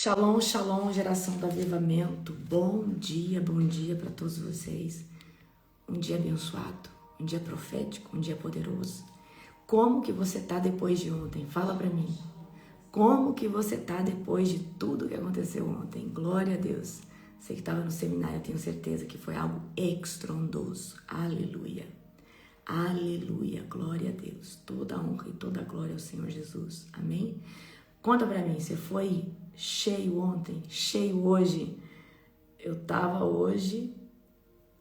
Shalom, shalom, geração do avivamento. Bom dia para todos vocês. Um dia abençoado, um dia profético, um dia poderoso. Como que você tá depois de ontem? Fala para mim. Como que você tá depois de tudo que aconteceu ontem? Glória a Deus. Você que estava no seminário, eu tenho certeza que foi algo estrondoso. Aleluia. Aleluia. Glória a Deus. Toda a honra e toda a glória ao Senhor Jesus. Amém? Conta pra mim, você foi cheio ontem, cheio hoje? Eu tava hoje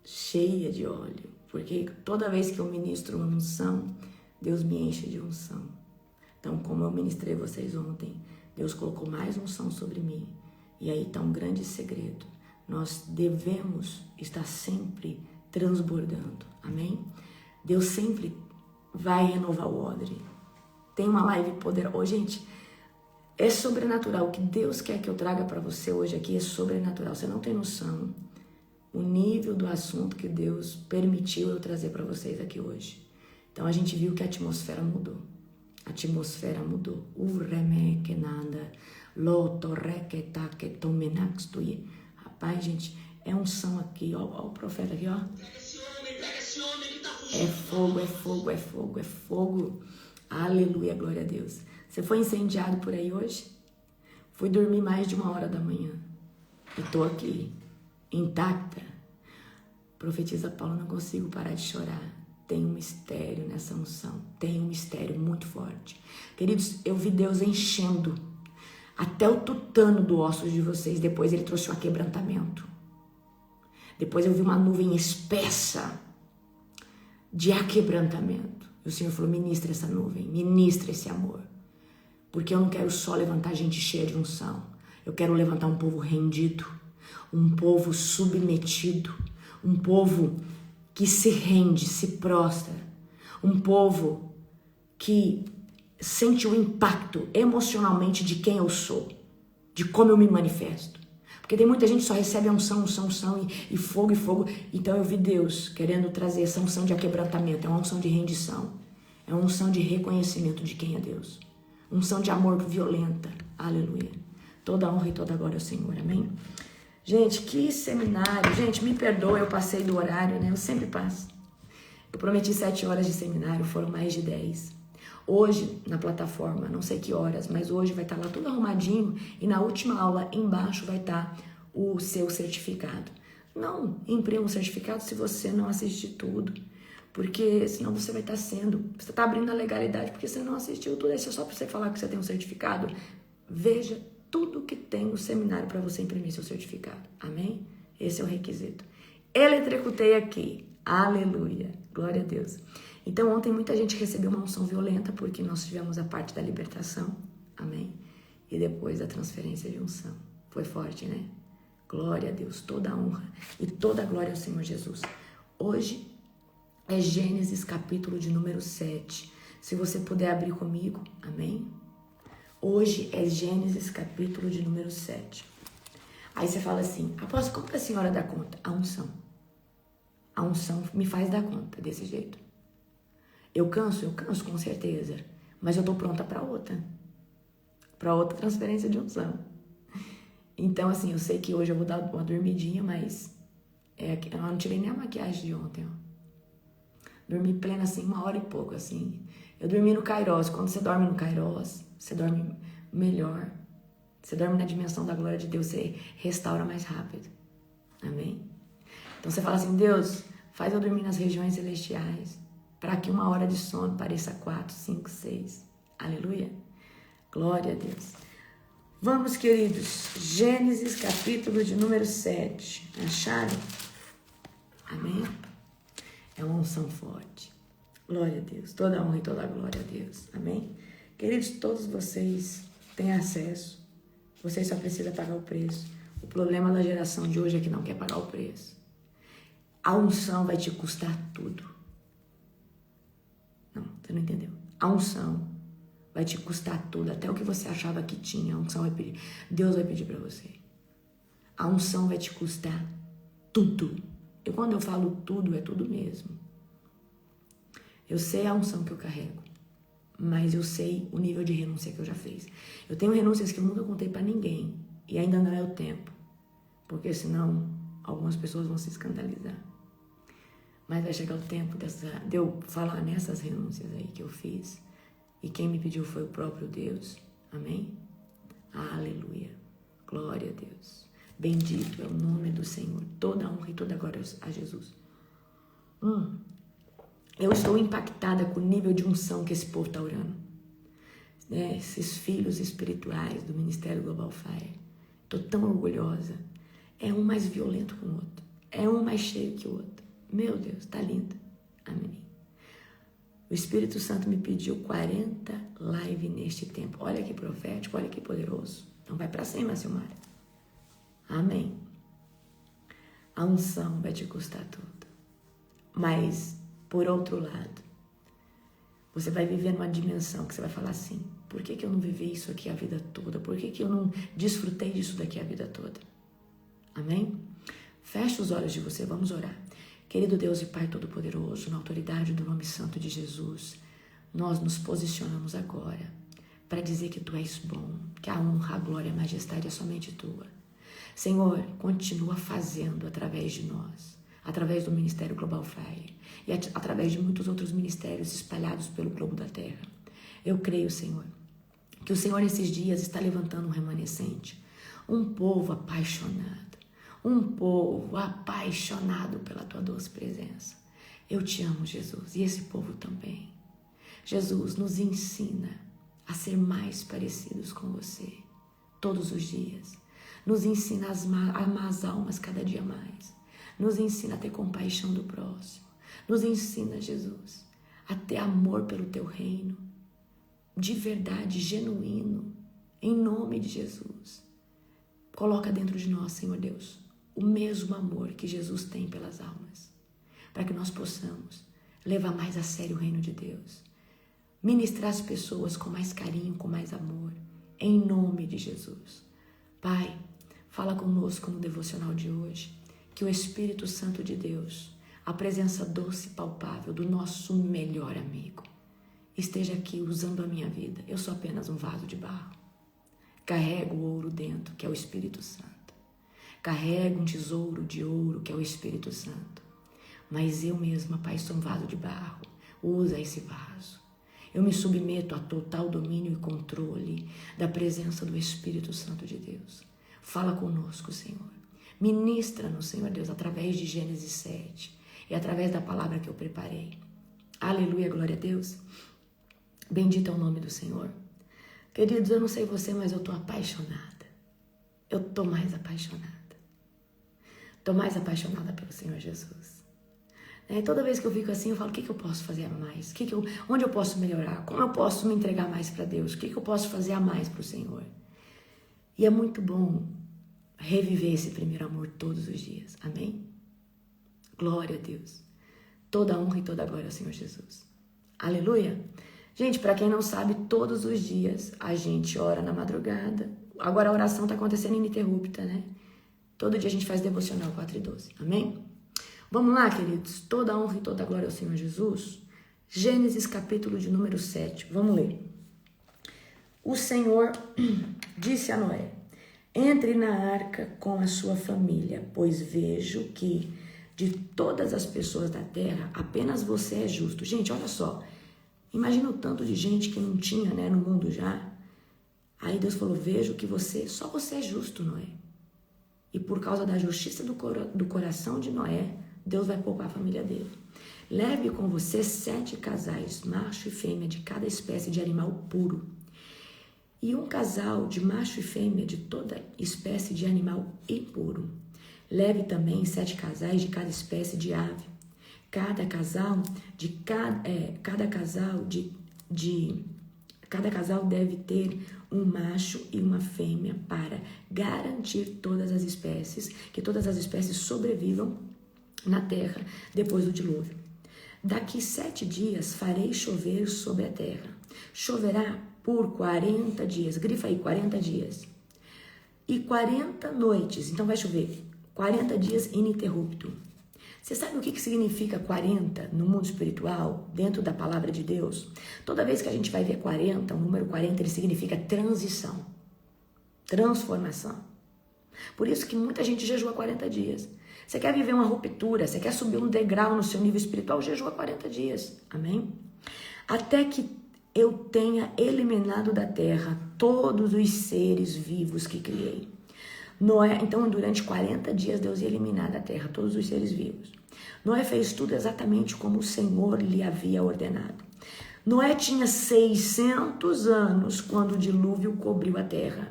cheia de óleo, porque toda vez que eu ministro uma unção, Deus me enche de unção. Então, como eu ministrei vocês ontem, Deus colocou mais unção sobre mim. E aí tá um grande segredo. Nós devemos estar sempre transbordando, amém? Deus sempre vai renovar o odre. Tem uma live poderosa. Ô, gente, é sobrenatural. O que Deus quer que eu traga para você hoje aqui é sobrenatural. Você não tem noção o nível do assunto que Deus permitiu eu trazer para vocês aqui hoje. Então a gente viu que a atmosfera mudou. A atmosfera mudou. Rapaz, gente, é unção aqui. Ó o profeta aqui, ó. É fogo, é fogo, é fogo, é fogo. Aleluia, glória a Deus. Você foi incendiado por aí hoje? Fui dormir mais de 1h da manhã. E tô aqui, intacta. Profetiza Paulo, não consigo parar de chorar. Tem um mistério nessa unção. Tem um mistério muito forte. Queridos, eu vi Deus enchendo até o tutano do ossos de vocês. Depois ele trouxe um aquebrantamento. Depois eu vi uma nuvem espessa de aquebrantamento. E o Senhor falou, ministra essa nuvem, ministra esse amor. Porque eu não quero só levantar gente cheia de unção. Eu quero levantar um povo rendido, um povo submetido, um povo que se rende, se prostra, um povo que sente o impacto emocionalmente de quem eu sou, de como eu me manifesto. Porque tem muita gente que só recebe a unção e fogo e fogo. Então eu vi Deus querendo trazer essa unção de aquebrantamento, é uma unção de rendição, é uma unção de reconhecimento de quem é Deus. Unção de amor violenta. Aleluia. Toda a honra e toda a glória ao Senhor. Amém? Gente, que seminário. Gente, me perdoa, eu passei do horário, né? Eu sempre passo. Eu prometi 7 horas de seminário, foram mais de 10. Hoje, na plataforma, não sei que horas, mas hoje vai estar lá tudo arrumadinho e na última aula, embaixo, vai estar o seu certificado. Não imprima o certificado se você não assistir tudo. Porque senão você vai estar você está abrindo a legalidade porque você não assistiu tudo. Isso é só para você falar que você tem um certificado. Veja tudo que tem no seminário para você imprimir seu certificado. Amém? Esse é o requisito. Eletricutei aqui. Aleluia. Glória a Deus. Então ontem muita gente recebeu uma unção violenta porque nós tivemos a parte da libertação. Amém? E depois a transferência de unção. Foi forte, né? Glória a Deus. Toda a honra e toda a glória ao Senhor Jesus. Hoje é Gênesis capítulo de número 7. Se você puder abrir comigo, amém? Hoje é Gênesis capítulo de número 7. Aí você fala assim, apóstolo, como que a senhora dá conta? A unção. A unção me faz dar conta desse jeito. Eu canso com certeza. Mas eu tô pronta para outra. Para outra transferência de unção. Então assim, eu sei que hoje eu vou dar uma dormidinha, mas eu não tirei nem a maquiagem de ontem, ó. Dormi plena, assim, 1h e pouco, assim. Eu dormi no Kairos. Quando você dorme no Kairos, você dorme melhor. Você dorme na dimensão da glória de Deus, você restaura mais rápido. Amém? Então você fala assim, Deus, faz eu dormir nas regiões celestiais, para que 1 hora de sono pareça 4, 5, 6. Aleluia? Glória a Deus. Vamos, queridos. Gênesis, capítulo de número 7. Acharam? Amém? É uma unção forte. Glória a Deus. Toda a honra e toda a glória a Deus. Amém? Queridos, todos vocês têm acesso. Vocês só precisam pagar o preço. O problema da geração de hoje é que não quer pagar o preço. A unção vai te custar tudo. Não, você não entendeu. A unção vai te custar tudo. Até o que você achava que tinha, a unção vai pedir. Deus vai pedir para você. A unção vai te custar tudo. E quando eu falo tudo, é tudo mesmo. Eu sei a unção que eu carrego, mas eu sei o nível de renúncia que eu já fiz. Eu tenho renúncias que eu nunca contei pra ninguém. E ainda não é o tempo, porque senão algumas pessoas vão se escandalizar. Mas vai chegar o tempo de eu falar nessas renúncias aí que eu fiz. E quem me pediu foi o próprio Deus. Amém? Aleluia. Glória a Deus. Bendito é o nome do Senhor. Toda a honra e toda a glória a Jesus. Eu estou impactada com o nível de unção que esse povo está orando. Esses filhos espirituais do Ministério Global Fire. Estou tão orgulhosa. É um mais violento que o outro. É um mais cheio que o outro. Meu Deus, está lindo. Amém. O Espírito Santo me pediu 40 lives neste tempo. Olha que profético, olha que poderoso. Então vai para cima, Silmara. Amém. A unção vai te custar tudo. Mas, por outro lado, você vai viver numa dimensão que você vai falar assim, por que eu não vivi isso aqui a vida toda? Por que eu não desfrutei disso daqui a vida toda? Amém? Feche os olhos de você, vamos orar. Querido Deus e Pai Todo-Poderoso, na autoridade do nome santo de Jesus, nós nos posicionamos agora para dizer que Tu és bom, que a honra, a glória e a majestade é somente Tua. Senhor, continua fazendo através de nós, através do Ministério Global Fire e através de muitos outros ministérios espalhados pelo globo da terra. Eu creio, Senhor, que o Senhor nesses dias está levantando um remanescente, um povo apaixonado. Um povo apaixonado pela Tua doce presença. Eu te amo, Jesus, e esse povo também. Jesus, nos ensina a ser mais parecidos com Você todos os dias. Nos ensina a amar as almas cada dia mais. Nos ensina a ter compaixão do próximo. Nos ensina, Jesus, a ter amor pelo Teu reino, de verdade, genuíno, em nome de Jesus. Coloca dentro de nós, Senhor Deus, o mesmo amor que Jesus tem pelas almas, para que nós possamos levar mais a sério o reino de Deus, ministrar as pessoas com mais carinho, com mais amor, em nome de Jesus. Pai, fala conosco no devocional de hoje, que o Espírito Santo de Deus, a presença doce e palpável do nosso melhor amigo, esteja aqui usando a minha vida. Eu sou apenas um vaso de barro. Carrego o ouro dentro, que é o Espírito Santo. Carrego um tesouro de ouro, que é o Espírito Santo. Mas eu mesma, Pai, sou um vaso de barro. Usa esse vaso. Eu me submeto a total domínio e controle da presença do Espírito Santo de Deus. Fala conosco, Senhor. Ministra-nos, Senhor Deus, através de Gênesis 7 e através da palavra que eu preparei. Aleluia, glória a Deus. Bendito é o nome do Senhor. Queridos, eu não sei você, mas eu estou apaixonada. Eu estou mais apaixonada. Estou mais apaixonada pelo Senhor Jesus. Toda vez que eu fico assim, eu falo, o que eu posso fazer a mais? Onde eu posso melhorar? Como eu posso me entregar mais para Deus? O que eu posso fazer a mais para o Senhor? E é muito bom reviver esse primeiro amor todos os dias. Amém? Glória a Deus. Toda a honra e toda a glória ao Senhor Jesus. Aleluia. Gente, para quem não sabe, todos os dias a gente ora na madrugada. Agora a oração está acontecendo ininterrupta, né? Todo dia a gente faz devocional 4:12. Amém? Vamos lá, queridos. Toda a honra e toda a glória ao Senhor Jesus. Gênesis capítulo de número 7. Vamos ler. O Senhor disse a Noé: entre na arca com a sua família, pois vejo que de todas as pessoas da terra, apenas você é justo. Gente, olha só. Imagina o tanto de gente que não tinha, né, no mundo já. Aí Deus falou, vejo que só você é justo, Noé. E por causa da justiça do coração de Noé, Deus vai poupar a família dele. Leve com você 7 casais, macho e fêmea, de cada espécie de animal puro. E um casal de macho e fêmea de toda espécie de animal impuro. Leve também 7 casais de cada espécie de ave. Cada casal deve ter um macho e uma fêmea para garantir que todas as espécies sobrevivam na terra depois do dilúvio. Daqui 7 dias farei chover sobre a terra. Choverá por 40 dias. Grifa aí, 40 dias. E 40 noites. Então vai chover 40 dias ininterrupto. Você sabe o que significa 40 no mundo espiritual, dentro da palavra de Deus? Toda vez que a gente vai ver 40, o número 40, ele significa transição, transformação. Por isso que muita gente jejua 40 dias. Você quer viver uma ruptura, você quer subir um degrau no seu nível espiritual, jejua 40 dias. Amém? Até que eu tenha eliminado da terra todos os seres vivos que criei. Noé, então, durante 40 dias, Deus ia eliminar da terra todos os seres vivos. Noé fez tudo exatamente como o Senhor lhe havia ordenado. Noé tinha 600 anos quando o dilúvio cobriu a terra.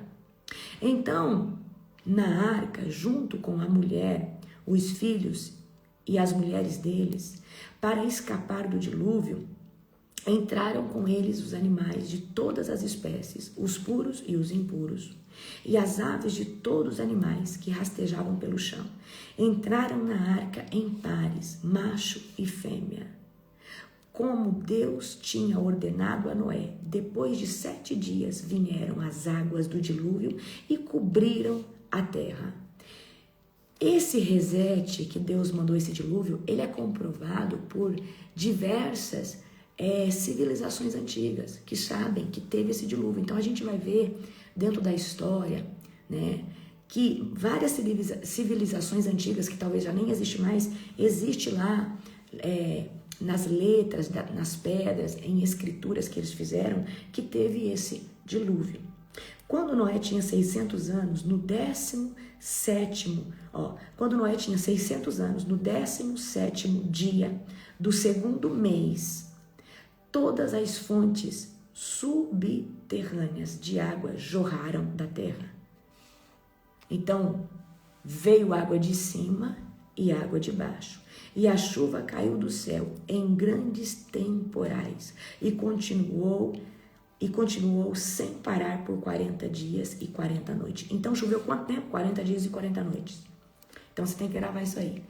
Então, na arca, junto com a mulher, os filhos e as mulheres deles, para escapar do dilúvio, entraram com eles os animais de todas as espécies, os puros e os impuros, e as aves de todos os animais que rastejavam pelo chão. Entraram na arca em pares, macho e fêmea, como Deus tinha ordenado a Noé. Depois de 7 dias vieram as águas do dilúvio e cobriram a terra. Esse reset que Deus mandou, esse dilúvio, ele é comprovado por diversas civilizações antigas que sabem que teve esse dilúvio. Então a gente vai ver dentro da história, né, que várias civilizações antigas que talvez já nem existe mais, existe lá nas letras, nas pedras, em escrituras que eles fizeram, que teve esse dilúvio. Quando Noé tinha 600 anos, no 17º, quando Noé tinha 600 anos, no 17º dia do 2º mês, todas as fontes subterrâneas de água jorraram da terra. Então, veio água de cima e água de baixo. E a chuva caiu do céu em grandes temporais e continuou sem parar por 40 dias e 40 noites. Então, choveu quanto tempo? 40 dias e 40 noites. Então, você tem que gravar isso aí.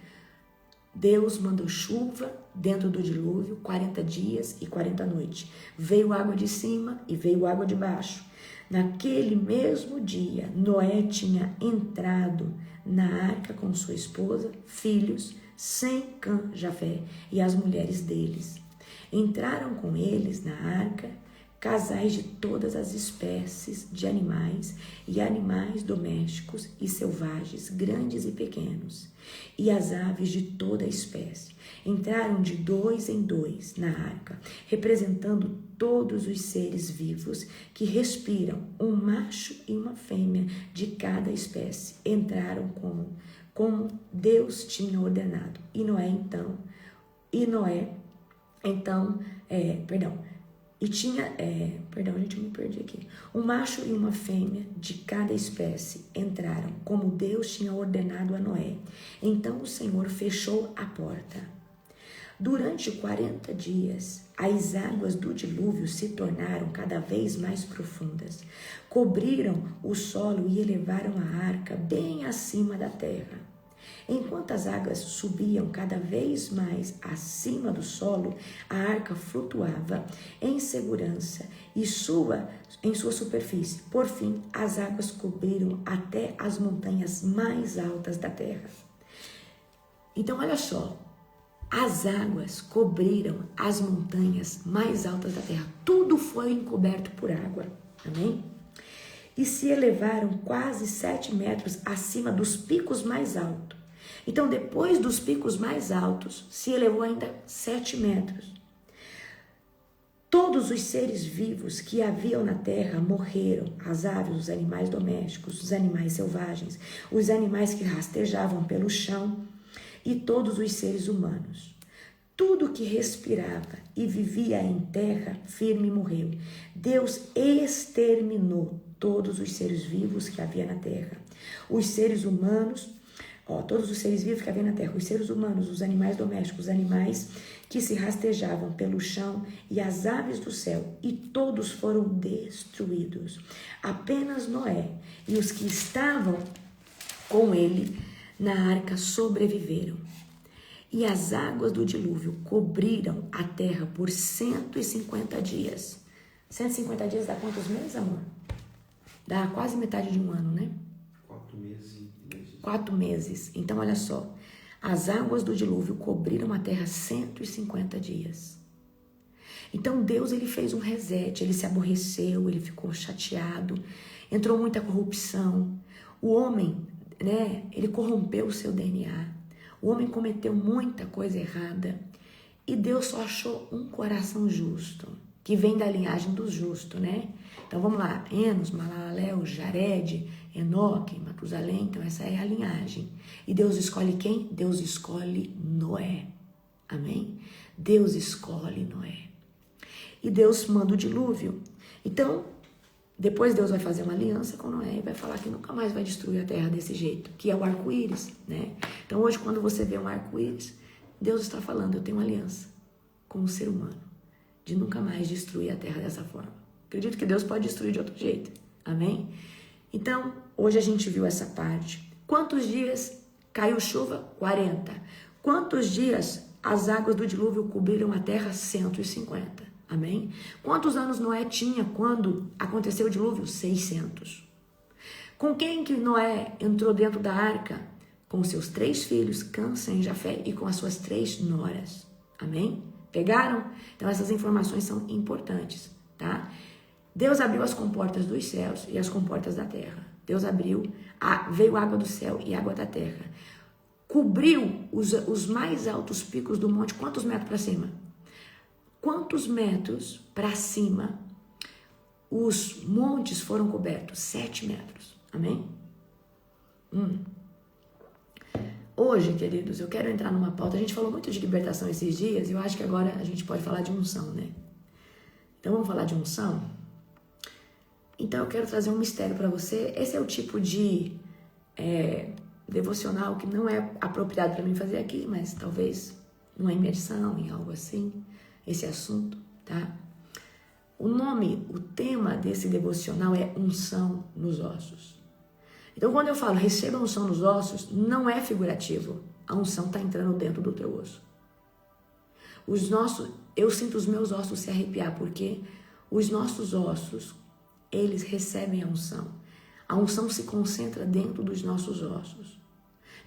Deus mandou chuva dentro do dilúvio, 40 dias e 40 noites. Veio água de cima e veio água de baixo. Naquele mesmo dia, Noé tinha entrado na arca com sua esposa, filhos, Sem, Cã, Jafé e as mulheres deles. Entraram com eles na arca casais de todas as espécies de animais e animais domésticos e selvagens, grandes e pequenos, e as aves de toda a espécie. Entraram de 2 em 2 na arca, representando todos os seres vivos que respiram, um macho e uma fêmea de cada espécie. Entraram como Deus tinha ordenado. Um macho e uma fêmea de cada espécie entraram, como Deus tinha ordenado a Noé. Então o Senhor fechou a porta. Durante 40 dias, as águas do dilúvio se tornaram cada vez mais profundas, cobriram o solo e elevaram a arca bem acima da terra. Enquanto as águas subiam cada vez mais acima do solo, a arca flutuava em segurança em sua superfície. Por fim, as águas cobriram até as montanhas mais altas da terra. Então, olha só, as águas cobriram as montanhas mais altas da terra. Tudo foi encoberto por água. Amém? E se elevaram quase 7 metros acima dos picos mais altos. Então, depois dos picos mais altos, se elevou ainda 7 metros. Todos os seres vivos que haviam na terra morreram. As aves, os animais domésticos, os animais selvagens, os animais que rastejavam pelo chão e todos os seres humanos. Tudo que respirava e vivia em terra firme morreu. Deus exterminou todos os seres vivos que havia na terra. Os seres humanos, todos os seres vivos que havia na terra, os seres humanos, os animais domésticos, os animais que se rastejavam pelo chão e as aves do céu, e todos foram destruídos. Apenas Noé e os que estavam com ele na arca sobreviveram. E as águas do dilúvio cobriram a terra por 150 dias. 150 dias dá quantos meses, amor? Dá quase metade de um ano, né? 4 meses. 4 meses. Então, olha só. As águas do dilúvio cobriram a terra 150 dias. Então, Deus, ele fez um reset. Ele se aborreceu, ele ficou chateado. Entrou muita corrupção. O homem né, ele corrompeu o seu DNA. O homem cometeu muita coisa errada. E Deus só achou um coração justo, que vem da linhagem do justo, né? Então vamos lá, Enos, Malalel, Jared, Enoque, Matusalém, então essa é a linhagem. E Deus escolhe quem? Deus escolhe Noé. Amém? Deus escolhe Noé. E Deus manda o dilúvio. Então, depois Deus vai fazer uma aliança com Noé e vai falar que nunca mais vai destruir a terra desse jeito, que é o arco-íris, né? Então hoje quando você vê um arco-íris, Deus está falando, eu tenho uma aliança com o ser humano, de nunca mais destruir a terra dessa forma. Acredito que Deus pode destruir de outro jeito. Amém? Então, hoje a gente viu essa parte. Quantos dias caiu chuva? 40. Quantos dias as águas do dilúvio cobriram a terra? 150. Amém? Quantos anos Noé tinha quando aconteceu o dilúvio? 600. Com quem que Noé entrou dentro da arca? Com seus 3 filhos, Cã, Sem e Jafé, e com as suas 3 noras. Amém? Pegaram? Então essas informações são importantes, tá? Deus abriu as comportas dos céus e as comportas da terra. Deus abriu, veio água do céu e água da terra. Cobriu os mais altos picos do monte. Quantos metros para cima? Quantos metros para cima os montes foram cobertos? 7 metros. Amém? Hoje, queridos, eu quero entrar numa pauta. A gente falou muito de libertação esses dias e eu acho que agora a gente pode falar de unção, né? Então vamos falar de unção? Então eu quero trazer um mistério para você. Esse é o tipo de devocional que não é apropriado para mim fazer aqui, mas talvez numa imersão, em algo assim, esse assunto, tá? O tema desse devocional é unção nos ossos. Então, quando eu falo receba a unção nos ossos, não é figurativo. A unção está entrando dentro do teu osso. Eu sinto os meus ossos se arrepiar, porque os nossos ossos, eles recebem a unção. A unção se concentra dentro dos nossos ossos.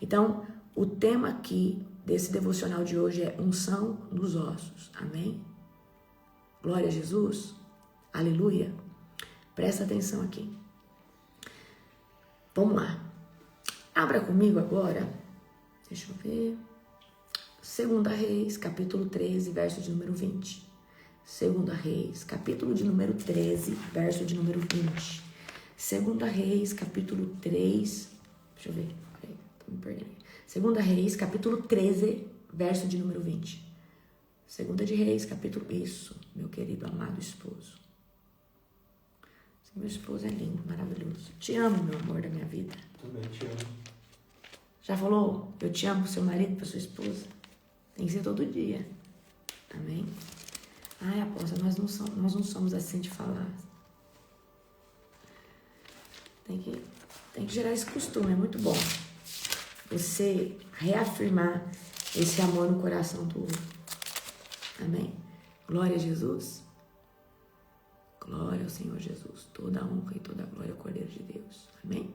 Então, o tema aqui desse devocional de hoje é unção nos ossos. Amém? Glória a Jesus. Aleluia. Presta atenção aqui. Vamos lá. Abra comigo agora. Deixa eu ver. 2 Reis, capítulo 13, verso de número 20. 2 Reis, capítulo de número 13, verso de número 20. 2 Reis, capítulo 3. Deixa eu ver. Peraí, tô me perdendo. 2 Reis, capítulo 13, verso de número 20. 2 de Reis, capítulo... Isso, meu querido amado esposo. Meu esposo é lindo, maravilhoso. Te amo, meu amor da minha vida. Também te amo. Já falou? Eu te amo pro seu marido, pra sua esposa? Tem que ser todo dia. Amém? Ai, apóstolo, nós não somos assim de falar. Tem que gerar esse costume, é muito bom. Você reafirmar esse amor no coração do outro. Amém? Glória a Jesus. Glória ao Senhor Jesus. Toda a honra e toda a glória ao Cordeiro de Deus. Amém?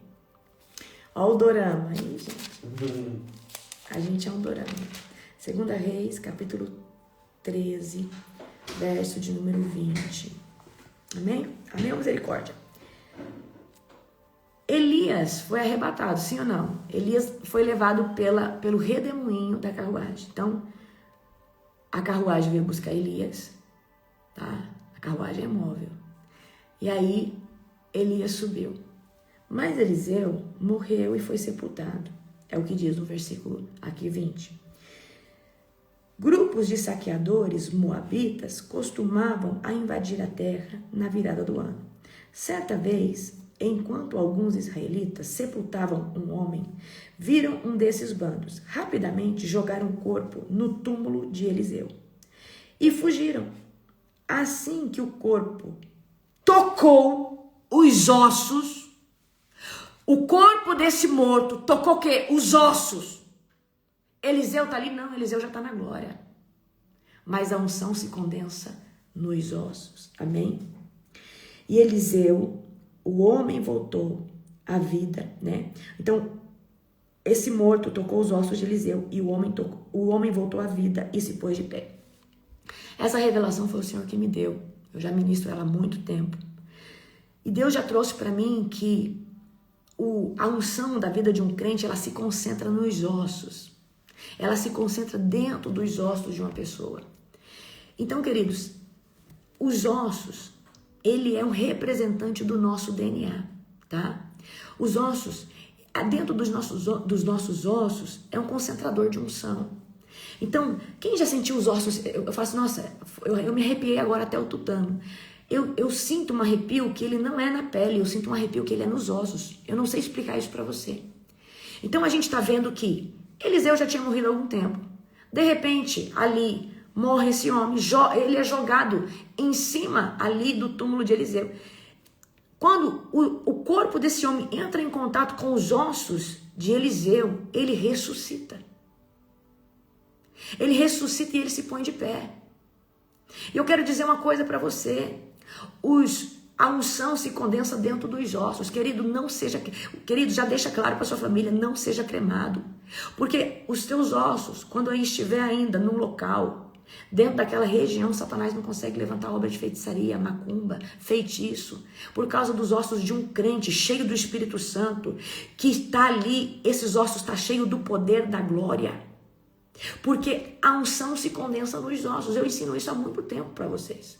Ó o dorama aí, gente. A gente é um dorama. 2 Reis, capítulo 13, verso de número 20. Amém? Amém ou misericórdia? Elias foi arrebatado, sim ou não? Elias foi levado pelo redemoinho da carruagem. Então, a carruagem veio buscar Elias, tá? A carruagem é móvel. E aí, Elias subiu. Mas Eliseu morreu e foi sepultado. É o que diz no versículo aqui 20. Grupos de saqueadores moabitas costumavam a invadir a terra na virada do ano. Certa vez, enquanto alguns israelitas sepultavam um homem, viram um desses bandos. Rapidamente jogaram o corpo no túmulo de Eliseu e fugiram. Assim que o corpo tocou os ossos, o corpo desse morto tocou o quê? Os ossos. Eliseu tá ali? Não, Eliseu já tá na glória. Mas a unção se condensa nos ossos. Amém? E Eliseu, o homem voltou à vida, né? Então, esse morto tocou os ossos de Eliseu e o homem voltou à vida e se pôs de pé. Essa revelação foi o Senhor que me deu. Eu já ministro ela há muito tempo. E Deus já trouxe para mim que a unção da vida de um crente, ela se concentra nos ossos. Ela se concentra dentro dos ossos de uma pessoa. Então, queridos, os ossos, ele é um representante do nosso DNA, tá? Os ossos, dentro dos nossos ossos, é um concentrador de unção. Então, quem já sentiu os ossos, eu falo assim, nossa, eu me arrepiei agora até o tutano. Eu sinto um arrepio que ele não é na pele, eu sinto um arrepio que ele é nos ossos. Eu não sei explicar isso para você. Então, a gente está vendo que Eliseu já tinha morrido há algum tempo. De repente, ali, morre esse homem, ele é jogado em cima ali do túmulo de Eliseu. Quando o corpo desse homem entra em contato com os ossos de Eliseu, ele ressuscita. Ele ressuscita e ele se põe de pé. E eu quero dizer uma coisa para você. A unção se condensa dentro dos ossos. Querido, já deixa claro para sua família, não seja cremado. Porque os teus ossos, quando aí estiver ainda num local, dentro daquela região, Satanás não consegue levantar obra de feitiçaria, macumba, feitiço, por causa dos ossos de um crente cheio do Espírito Santo, que está ali, esses ossos estão cheios do poder da glória. Porque a unção se condensa nos ossos. Eu ensino isso há muito tempo para vocês.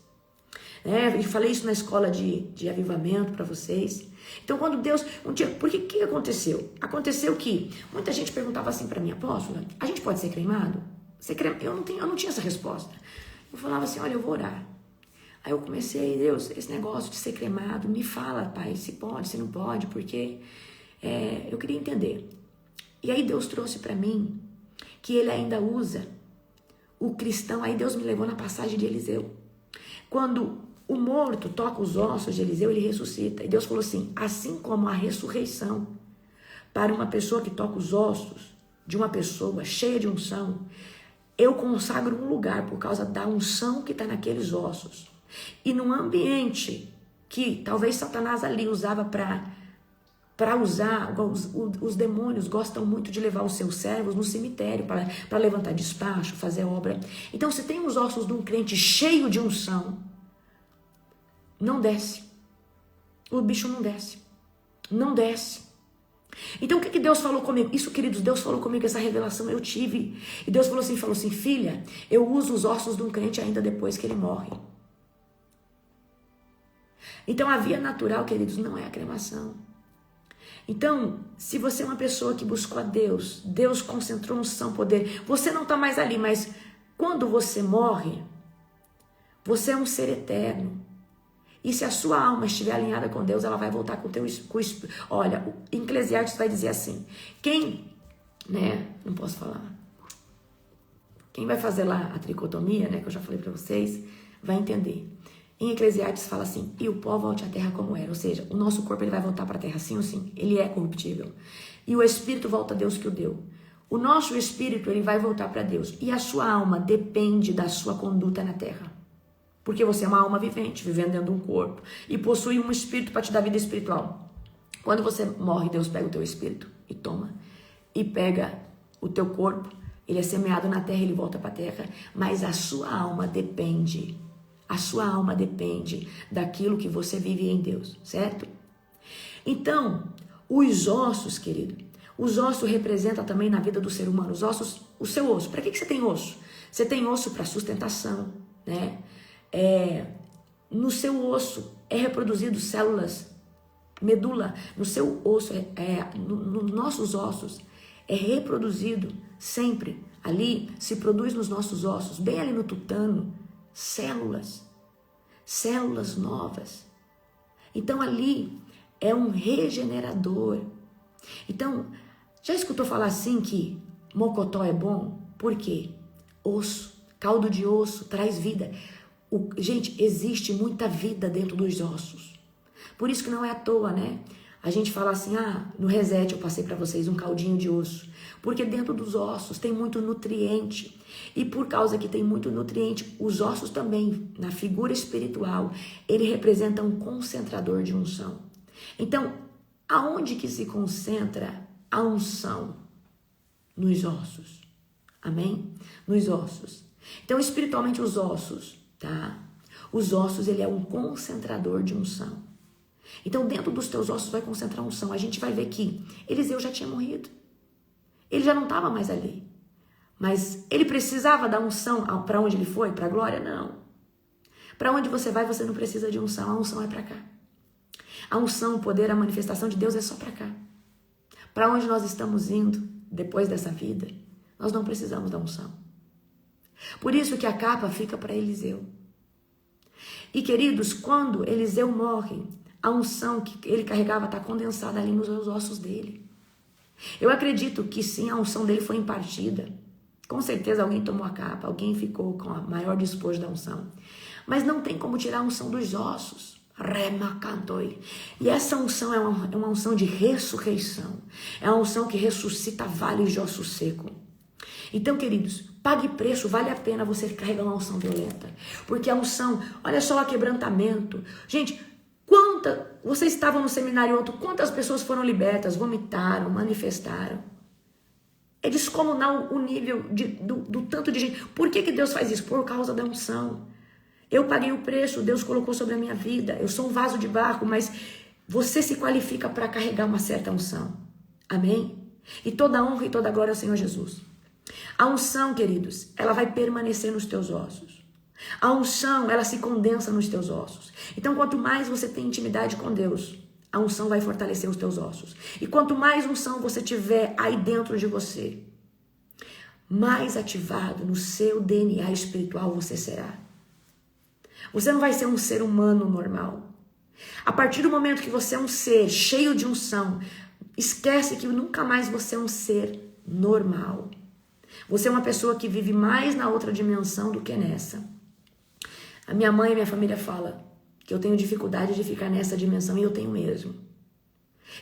Eu falei isso na escola de avivamento para vocês. Então, quando Deus... Porque o que aconteceu? Aconteceu que muita gente perguntava assim para mim, apóstola, a gente pode ser cremado? Eu não tinha essa resposta. Eu falava assim, olha, eu vou orar. Aí eu comecei, Deus, esse negócio de ser cremado, me fala, pai, se pode, se não pode, porque eu queria entender. E aí Deus trouxe para mim que ele ainda usa o cristão. Aí Deus me levou na passagem de Eliseu. Quando o morto toca os ossos de Eliseu, ele ressuscita. E Deus falou assim, assim como a ressurreição para uma pessoa que toca os ossos de uma pessoa cheia de unção, eu consagro um lugar por causa da unção que está naqueles ossos. E num ambiente que talvez Satanás ali usava para usar, os demônios gostam muito de levar os seus servos no cemitério para levantar despacho, fazer obra. Então, se tem os ossos de um crente cheio de unção, não desce. O bicho não desce. Não desce. Então, o que Deus falou comigo? Isso, queridos, Deus falou comigo, essa revelação eu tive. E Deus falou assim, filha, eu uso os ossos de um crente ainda depois que ele morre. Então, a via natural, queridos, não é a cremação. Então, se você é uma pessoa que buscou a Deus, Deus concentrou unção, poder, você não está mais ali, mas quando você morre, você é um ser eterno. E se a sua alma estiver alinhada com Deus, ela vai voltar com o teu espírito. Olha, o Eclesiastes vai dizer assim, não posso falar. Quem vai fazer lá a tricotomia, que eu já falei para vocês, vai entender. Em Eclesiastes fala assim, e o pó volte à terra como era, ou seja, o nosso corpo ele vai voltar para a terra sim ou sim, ele é corruptível. E o espírito volta a Deus que o deu. O nosso espírito ele vai voltar para Deus e a sua alma depende da sua conduta na terra. Porque você é uma alma vivente, vivendo dentro de um corpo e possui um espírito para te dar vida espiritual. Quando você morre, Deus pega o teu espírito e toma, e pega o teu corpo, ele é semeado na terra, ele volta para a terra, mas a sua alma depende. A sua alma depende daquilo que você vive em Deus, certo? Então, os ossos, querido, os ossos representam também na vida do ser humano, os ossos, o seu osso. Para que você tem osso? Você tem osso para sustentação, né? No seu osso é reproduzido células, medula, no seu osso, nos nossos ossos, é reproduzido sempre, ali se produz nos nossos ossos, bem ali no tutano, células novas. Então ali é um regenerador. Então, já escutou falar assim que mocotó é bom? Por quê? Osso, caldo de osso traz vida. Gente, existe muita vida dentro dos ossos. Por isso que não é à toa, né? A gente fala assim, no reset eu passei para vocês um caldinho de osso. Porque dentro dos ossos tem muito nutriente. E por causa que tem muito nutriente, os ossos também, na figura espiritual, ele representa um concentrador de unção. Então, aonde que se concentra a unção? Nos ossos. Amém? Nos ossos. Então, espiritualmente, os ossos, tá? Os ossos, ele é um concentrador de unção. Então, dentro dos teus ossos vai concentrar unção. A gente vai ver que Eliseu já tinha morrido. Ele já não estava mais ali. Mas ele precisava da unção para onde ele foi? Para a glória? Não. Para onde você vai, você não precisa de unção. A unção é para cá. A unção, o poder, a manifestação de Deus é só para cá. Para onde nós estamos indo depois dessa vida, nós não precisamos da unção. Por isso que a capa fica para Eliseu. E queridos, quando Eliseu morre, a unção que ele carregava está condensada ali nos ossos dele. Eu acredito que sim, a unção dele foi impartida. Com certeza alguém tomou a capa, alguém ficou com a maior despojo da unção. Mas não tem como tirar a unção dos ossos. Remacantoi. E essa unção é uma unção de ressurreição. É uma unção que ressuscita vales de osso seco. Então, queridos, pague preço, vale a pena você carregar uma unção violenta. Porque a unção, olha só o quebrantamento. Gente, vocês estavam no seminário ontem, quantas pessoas foram libertas, vomitaram, manifestaram. É descomunal o nível do tanto de gente. Por que Deus faz isso? Por causa da unção. Eu paguei o preço, Deus colocou sobre a minha vida. Eu sou um vaso de barro, mas você se qualifica para carregar uma certa unção. Amém? E toda honra e toda glória ao Senhor Jesus. A unção, queridos, ela vai permanecer nos teus ossos. A unção, ela se condensa nos teus ossos. Então, quanto mais você tem intimidade com Deus, a unção vai fortalecer os teus ossos. E quanto mais unção você tiver aí dentro de você, mais ativado no seu DNA espiritual você será. Você não vai ser um ser humano normal. A partir do momento que você é um ser cheio de unção, esquece que nunca mais você é um ser normal. Você é uma pessoa que vive mais na outra dimensão do que nessa. A minha mãe e minha família falam que eu tenho dificuldade de ficar nessa dimensão e eu tenho mesmo.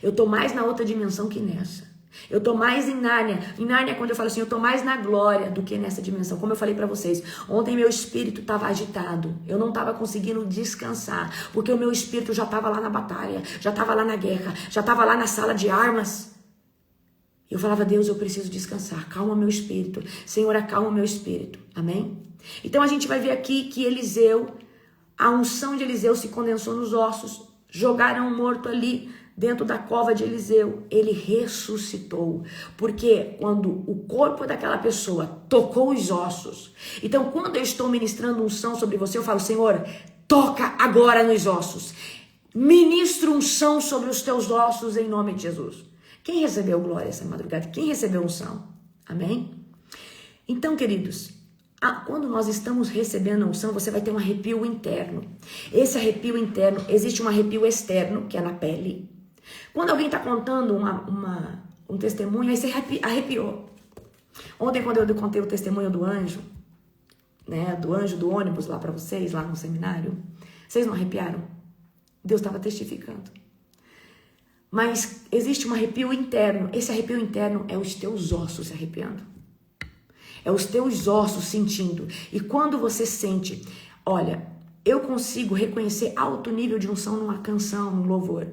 Eu tô mais na outra dimensão que nessa. Eu tô mais em Nárnia. Em Nárnia, quando eu falo assim, eu tô mais na glória do que nessa dimensão. Como eu falei pra vocês, ontem meu espírito tava agitado. Eu não tava conseguindo descansar, porque o meu espírito já tava lá na batalha, já tava lá na guerra, já tava lá na sala de armas. Eu falava, Deus, eu preciso descansar. Calma meu espírito. Senhor, acalma meu espírito. Amém? Então a gente vai ver aqui que Eliseu, a unção de Eliseu se condensou nos ossos. Jogaram o morto ali dentro da cova de Eliseu. Ele ressuscitou. Porque quando o corpo daquela pessoa tocou os ossos. Então quando eu estou ministrando unção sobre você, eu falo, Senhor, toca agora nos ossos. Ministro unção sobre os teus ossos em nome de Jesus. Quem recebeu glória essa madrugada? Quem recebeu unção? Amém? Então, queridos, quando nós estamos recebendo a unção, você vai ter um arrepio interno. Esse arrepio interno, existe um arrepio externo, que é na pele. Quando alguém está contando um testemunho, aí você arrepiou. Ontem, quando eu contei o testemunho do anjo, né, do anjo do ônibus lá para vocês, lá no seminário, vocês não arrepiaram? Deus estava testificando. Mas existe um arrepio interno. Esse arrepio interno é os teus ossos se arrepiando. É os teus ossos sentindo. E quando você sente, olha, eu consigo reconhecer alto nível de unção numa canção, num louvor.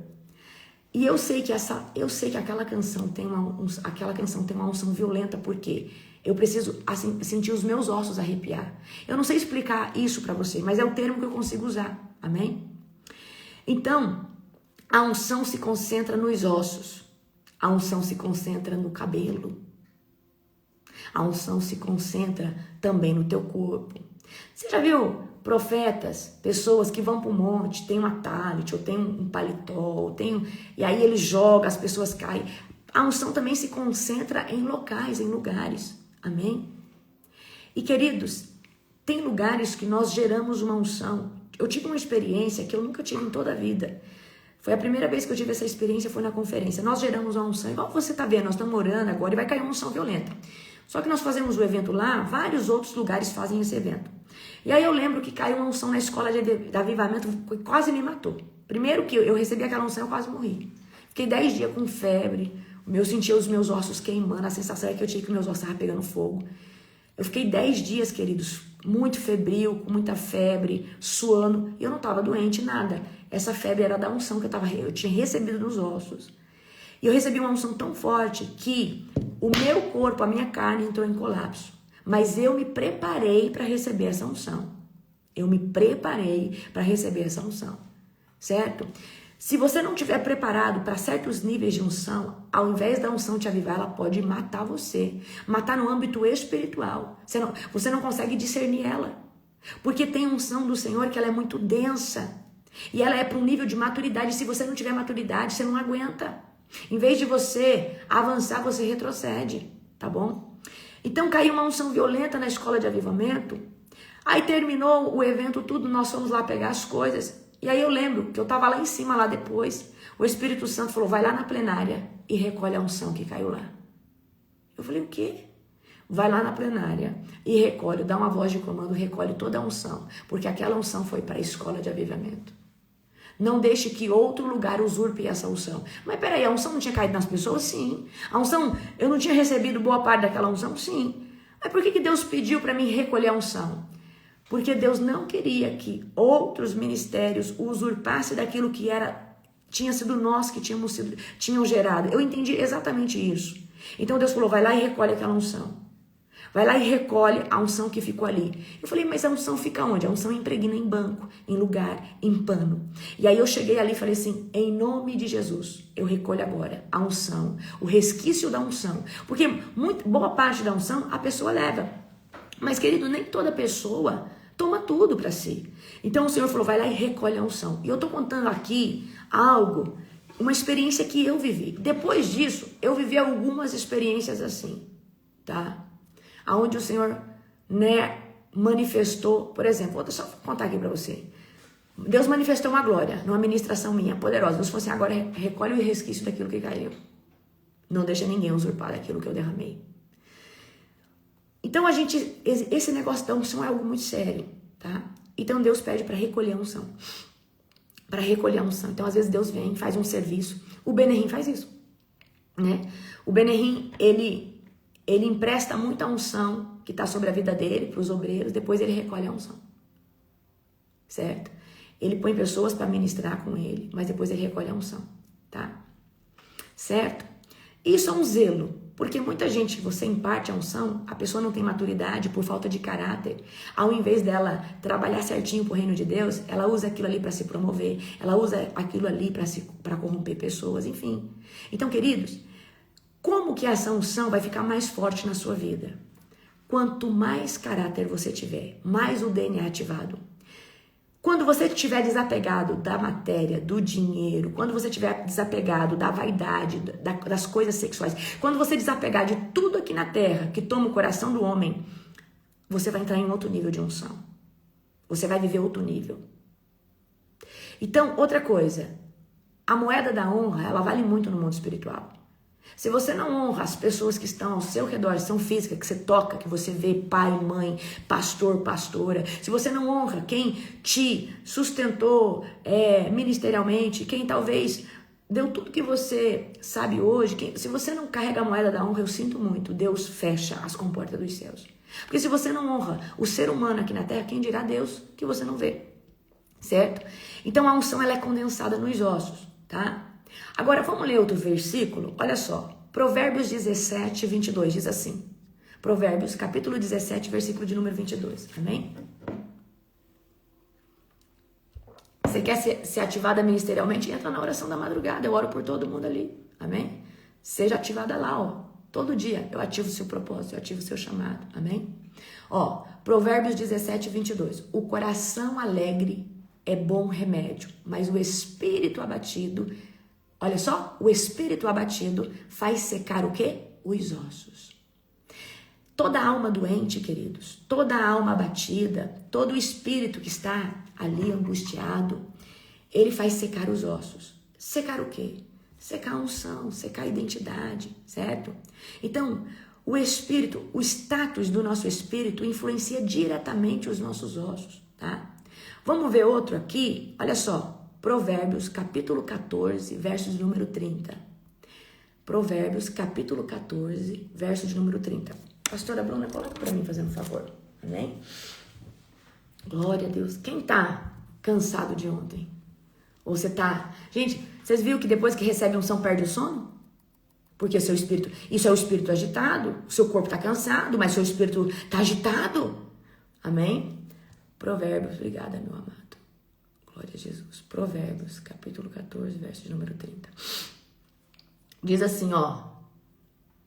E eu sei que aquela canção tem uma unção violenta, porque eu preciso assim, sentir os meus ossos arrepiar. Eu não sei explicar isso para você, mas é o termo que eu consigo usar. Amém? Então, a unção se concentra nos ossos. A unção se concentra no cabelo. A unção se concentra também no teu corpo. Você já viu profetas, pessoas que vão para o monte, tem uma talit, ou tem um paletó, e aí ele joga, as pessoas caem. A unção também se concentra em locais, em lugares. Amém? E queridos, tem lugares que nós geramos uma unção. Eu tive uma experiência que eu nunca tive em toda a vida. Foi a primeira vez que eu tive essa experiência, foi na conferência. Nós geramos uma unção, igual você está vendo, nós estamos orando agora e vai cair uma unção violenta. Só que nós fazemos o evento lá, vários outros lugares fazem esse evento. E aí eu lembro que caiu uma unção na escola de avivamento, quase me matou. Primeiro que eu recebi aquela unção, eu quase morri. Fiquei 10 dias com febre, eu sentia os meus ossos queimando, a sensação é que eu tinha que meus ossos estavam pegando fogo. Eu fiquei 10 dias, queridos, muito febril, com muita febre, suando, e eu não estava doente, nada. Essa febre era da unção que eu tinha recebido nos ossos. E eu recebi uma unção tão forte que o meu corpo, a minha carne entrou em colapso. Mas eu me preparei para receber essa unção. Eu me preparei para receber essa unção. Certo? Se você não estiver preparado para certos níveis de unção, ao invés da unção te avivar, ela pode matar você. Matar no âmbito espiritual. Você não consegue discernir ela. Porque tem unção do Senhor que ela é muito densa. E ela é para um nível de maturidade. Se você não tiver maturidade, você não aguenta. Em vez de você avançar, você retrocede. Tá bom? Então caiu uma unção violenta na escola de avivamento. Aí terminou o evento tudo, nós fomos lá pegar as coisas. E aí eu lembro que eu estava lá em cima, lá depois, o Espírito Santo falou, vai lá na plenária e recolhe a unção que caiu lá. Eu falei, o quê? Vai lá na plenária e recolhe, dá uma voz de comando, recolhe toda a unção, porque aquela unção foi para a escola de avivamento. Não deixe que outro lugar usurpe essa unção. Mas peraí, a unção não tinha caído nas pessoas? Sim. A unção, eu não tinha recebido boa parte daquela unção? Sim. Mas por que Deus pediu para mim recolher a unção? Porque Deus não queria que outros ministérios usurpassem daquilo que tinha sido nós que tinham gerado. Eu entendi exatamente isso. Então Deus falou, vai lá e recolhe aquela unção. Vai lá e recolhe a unção que ficou ali. Eu falei, mas a unção fica onde? A unção impregna em banco, em lugar, em pano. E aí eu cheguei ali e falei assim, em nome de Jesus, eu recolho agora a unção, o resquício da unção. Porque boa parte da unção a pessoa leva. Mas, querido, nem toda pessoa toma tudo para si. Então o Senhor falou, vai lá e recolhe a unção. E eu tô contando aqui algo, uma experiência que eu vivi. Depois disso, eu vivi algumas experiências assim, tá? Aonde o Senhor, manifestou, por exemplo, vou só contar aqui para você. Deus manifestou uma glória numa ministração minha, poderosa. Deus falou assim, agora recolhe o resquício daquilo que caiu. Não deixa ninguém usurpar daquilo que eu derramei. Então esse negócio da unção é algo muito sério, tá? Então Deus pede para recolher a unção. Para recolher a unção. Então às vezes Deus vem, faz um serviço. O Benerim faz isso, né? O Benerim, ele empresta muita unção que está sobre a vida dele, para os obreiros, depois ele recolhe a unção. Certo? Ele põe pessoas para ministrar com ele, mas depois ele recolhe a unção, tá? Certo? Isso é um zelo, porque muita gente, você imparte a unção, a pessoa não tem maturidade por falta de caráter. Ao invés dela trabalhar certinho pro reino de Deus, ela usa aquilo ali para se promover, ela usa aquilo ali para corromper pessoas, enfim. Então, queridos, como que essa unção vai ficar mais forte na sua vida? Quanto mais caráter você tiver, mais o DNA ativado. Quando você estiver desapegado da matéria, do dinheiro, quando você estiver desapegado da vaidade, das coisas sexuais, quando você desapegar de tudo aqui na terra que toma o coração do homem, você vai entrar em outro nível de unção. Você vai viver outro nível. Então, outra coisa, a moeda da honra, ela vale muito no mundo espiritual. Se você não honra as pessoas que estão ao seu redor, são físicas, que você toca, que você vê pai, mãe, pastor, pastora, se você não honra quem te sustentou ministerialmente, quem talvez deu tudo que você sabe hoje, se você não carrega a moeda da honra, eu sinto muito, Deus fecha as comportas dos céus. Porque se você não honra o ser humano aqui na terra, quem dirá Deus que você não vê, certo? Então a unção ela é condensada nos ossos, tá? Agora, vamos ler outro versículo? Olha só, Provérbios 17, 22, diz assim. Provérbios, capítulo 17, versículo de número 22, amém? Você quer ser ativada ministerialmente? Entra na oração da madrugada, eu oro por todo mundo ali, amém? Seja ativada lá, ó, todo dia eu ativo o seu propósito, eu ativo o seu chamado, amém? Ó, Provérbios 17, 22, o coração alegre é bom remédio, mas o espírito abatido... Olha só, o espírito abatido faz secar o quê? Os ossos. Toda alma doente, queridos, toda alma abatida, todo o espírito que está ali angustiado, ele faz secar os ossos. Secar o quê? Secar a unção, secar a identidade, certo? Então, o espírito, o status do nosso espírito influencia diretamente os nossos ossos, tá? Vamos ver outro aqui? Olha só. Provérbios, capítulo 14, verso de número 30. Provérbios, capítulo 14, verso de número 30. Pastora Bruna, coloca para mim, fazendo um favor. Amém? Glória a Deus. Quem tá cansado de ontem? Ou você tá... Gente, vocês viram que depois que recebe unção perde o sono? Porque seu espírito... Isso é o espírito agitado. O seu corpo tá cansado, mas seu espírito tá agitado. Amém? Provérbios, obrigada, meu amado. Glória a Jesus. Provérbios, capítulo 14, verso de número 30. Diz assim, ó,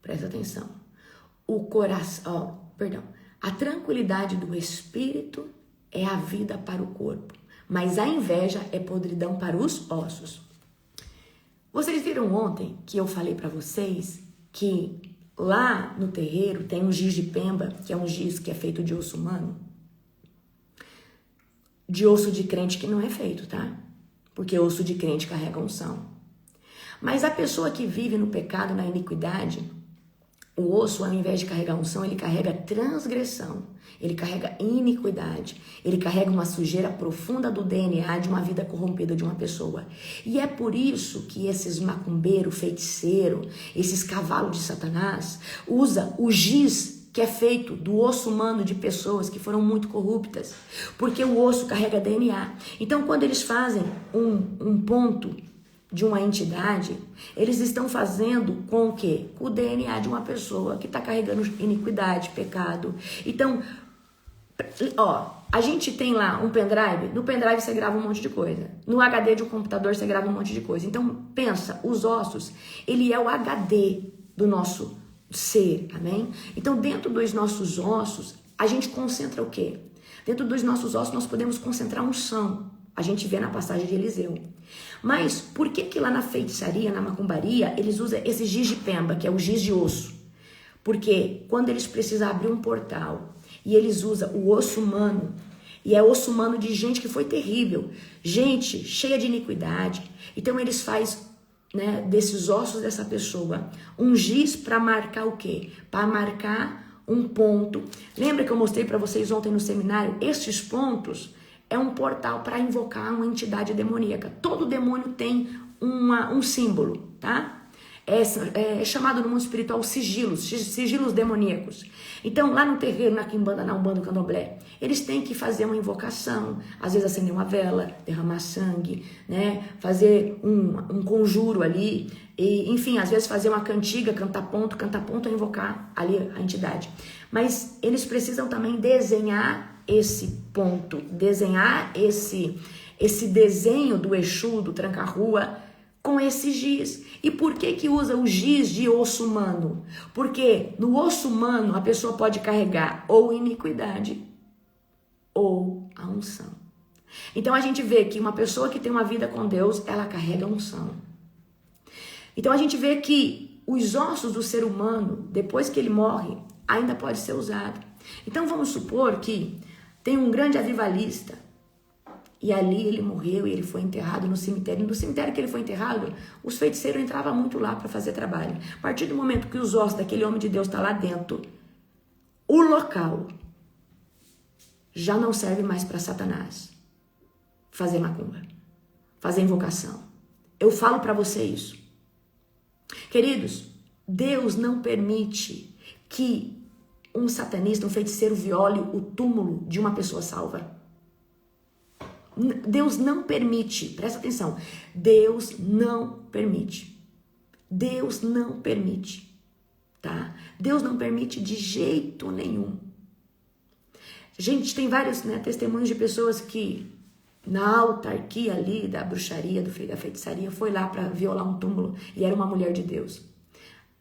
presta atenção. A tranquilidade do espírito é a vida para o corpo, mas a inveja é podridão para os ossos. Vocês viram ontem que eu falei para vocês que lá no terreiro tem um giz de pemba, que é um giz que é feito de osso humano? De osso de crente que não é feito, tá? Porque osso de crente carrega unção. Mas a pessoa que vive no pecado, na iniquidade, o osso, ao invés de carregar unção, ele carrega transgressão, ele carrega iniquidade, ele carrega uma sujeira profunda do DNA de uma vida corrompida de uma pessoa. E é por isso que esses macumbeiros, feiticeiros, esses cavalos de Satanás, usa o giz que é feito do osso humano de pessoas que foram muito corruptas, porque o osso carrega DNA. Então, quando eles fazem um ponto de uma entidade, eles estão fazendo com o quê? Com o DNA de uma pessoa que está carregando iniquidade, pecado. Então, ó, a gente tem lá um pendrive, no pendrive você grava um monte de coisa, no HD de um computador você grava um monte de coisa. Então, pensa, os ossos, ele é o HD do nosso ser, amém? Então, dentro dos nossos ossos, a gente concentra o quê? Dentro dos nossos ossos, nós podemos concentrar unção. A gente vê na passagem de Eliseu. Mas por que lá na feitiçaria, na macumbaria, eles usam esse giz de pemba, que é o giz de osso? Porque quando eles precisam abrir um portal e eles usam o osso humano, e é osso humano de gente que foi terrível, gente cheia de iniquidade, então eles fazem, né, desses ossos dessa pessoa um giz para marcar o quê? Para marcar um ponto. Lembra que eu mostrei para vocês ontem no seminário? Esses pontos é um portal para invocar uma entidade demoníaca. Todo demônio tem um símbolo, tá? É chamado no mundo espiritual sigilos demoníacos. Então, lá no terreiro, na quimbanda, na umbanda, no candomblé, eles têm que fazer uma invocação, às vezes acender uma vela, derramar sangue, né? Fazer um conjuro ali, e, enfim, às vezes fazer uma cantiga, cantar ponto, invocar ali a entidade. Mas eles precisam também desenhar esse ponto, desenhar esse desenho do Exu, do tranca-rua, com esse giz. E por que usa o giz de osso humano? Porque no osso humano a pessoa pode carregar ou iniquidade ou a unção. Então a gente vê que uma pessoa que tem uma vida com Deus, ela carrega a unção. Então a gente vê que os ossos do ser humano, depois que ele morre, ainda pode ser usado. Então vamos supor que tem um grande avivalista e ali ele morreu e ele foi enterrado no cemitério. E no cemitério que ele foi enterrado, os feiticeiros entravam muito lá para fazer trabalho. A partir do momento que os ossos daquele homem de Deus estão lá dentro, o local já não serve mais para Satanás fazer macumba, fazer invocação. Eu falo para você isso. Queridos, Deus não permite que um satanista, um feiticeiro viole o túmulo de uma pessoa salva. Deus não permite, presta atenção, Deus não permite. Deus não permite, tá? Deus não permite de jeito nenhum. Gente, tem vários, né, testemunhos de pessoas que na autarquia ali da bruxaria, da feitiçaria, foi lá para violar um túmulo e era uma mulher de Deus.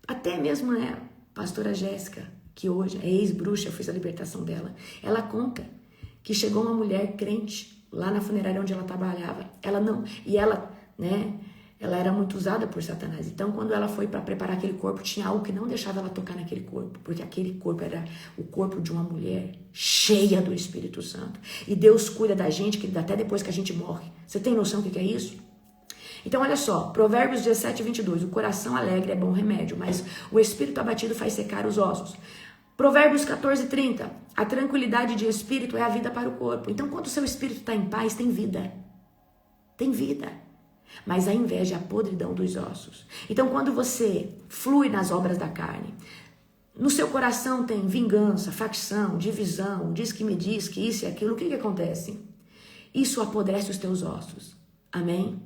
Até mesmo, né, pastora Jéssica, que hoje é ex-bruxa, fez a libertação dela, ela conta que chegou uma mulher crente lá na funerária onde ela trabalhava. Ela era muito usada por Satanás. Então, quando ela foi para preparar aquele corpo, tinha algo que não deixava ela tocar naquele corpo, porque aquele corpo era o corpo de uma mulher cheia do Espírito Santo. E Deus cuida da gente até depois que a gente morre. Você tem noção do que é isso? Então, olha só, Provérbios 17, 22, o coração alegre é bom remédio, mas o espírito abatido faz secar os ossos. Provérbios 14, 30, a tranquilidade de espírito é a vida para o corpo. Então, quando o seu espírito está em paz, tem vida. Tem vida. Mas a inveja é a podridão dos ossos. Então, quando você flui nas obras da carne, no seu coração tem vingança, facção, divisão, diz que me diz, que isso e aquilo, o que acontece? Isso apodrece os teus ossos. Amém?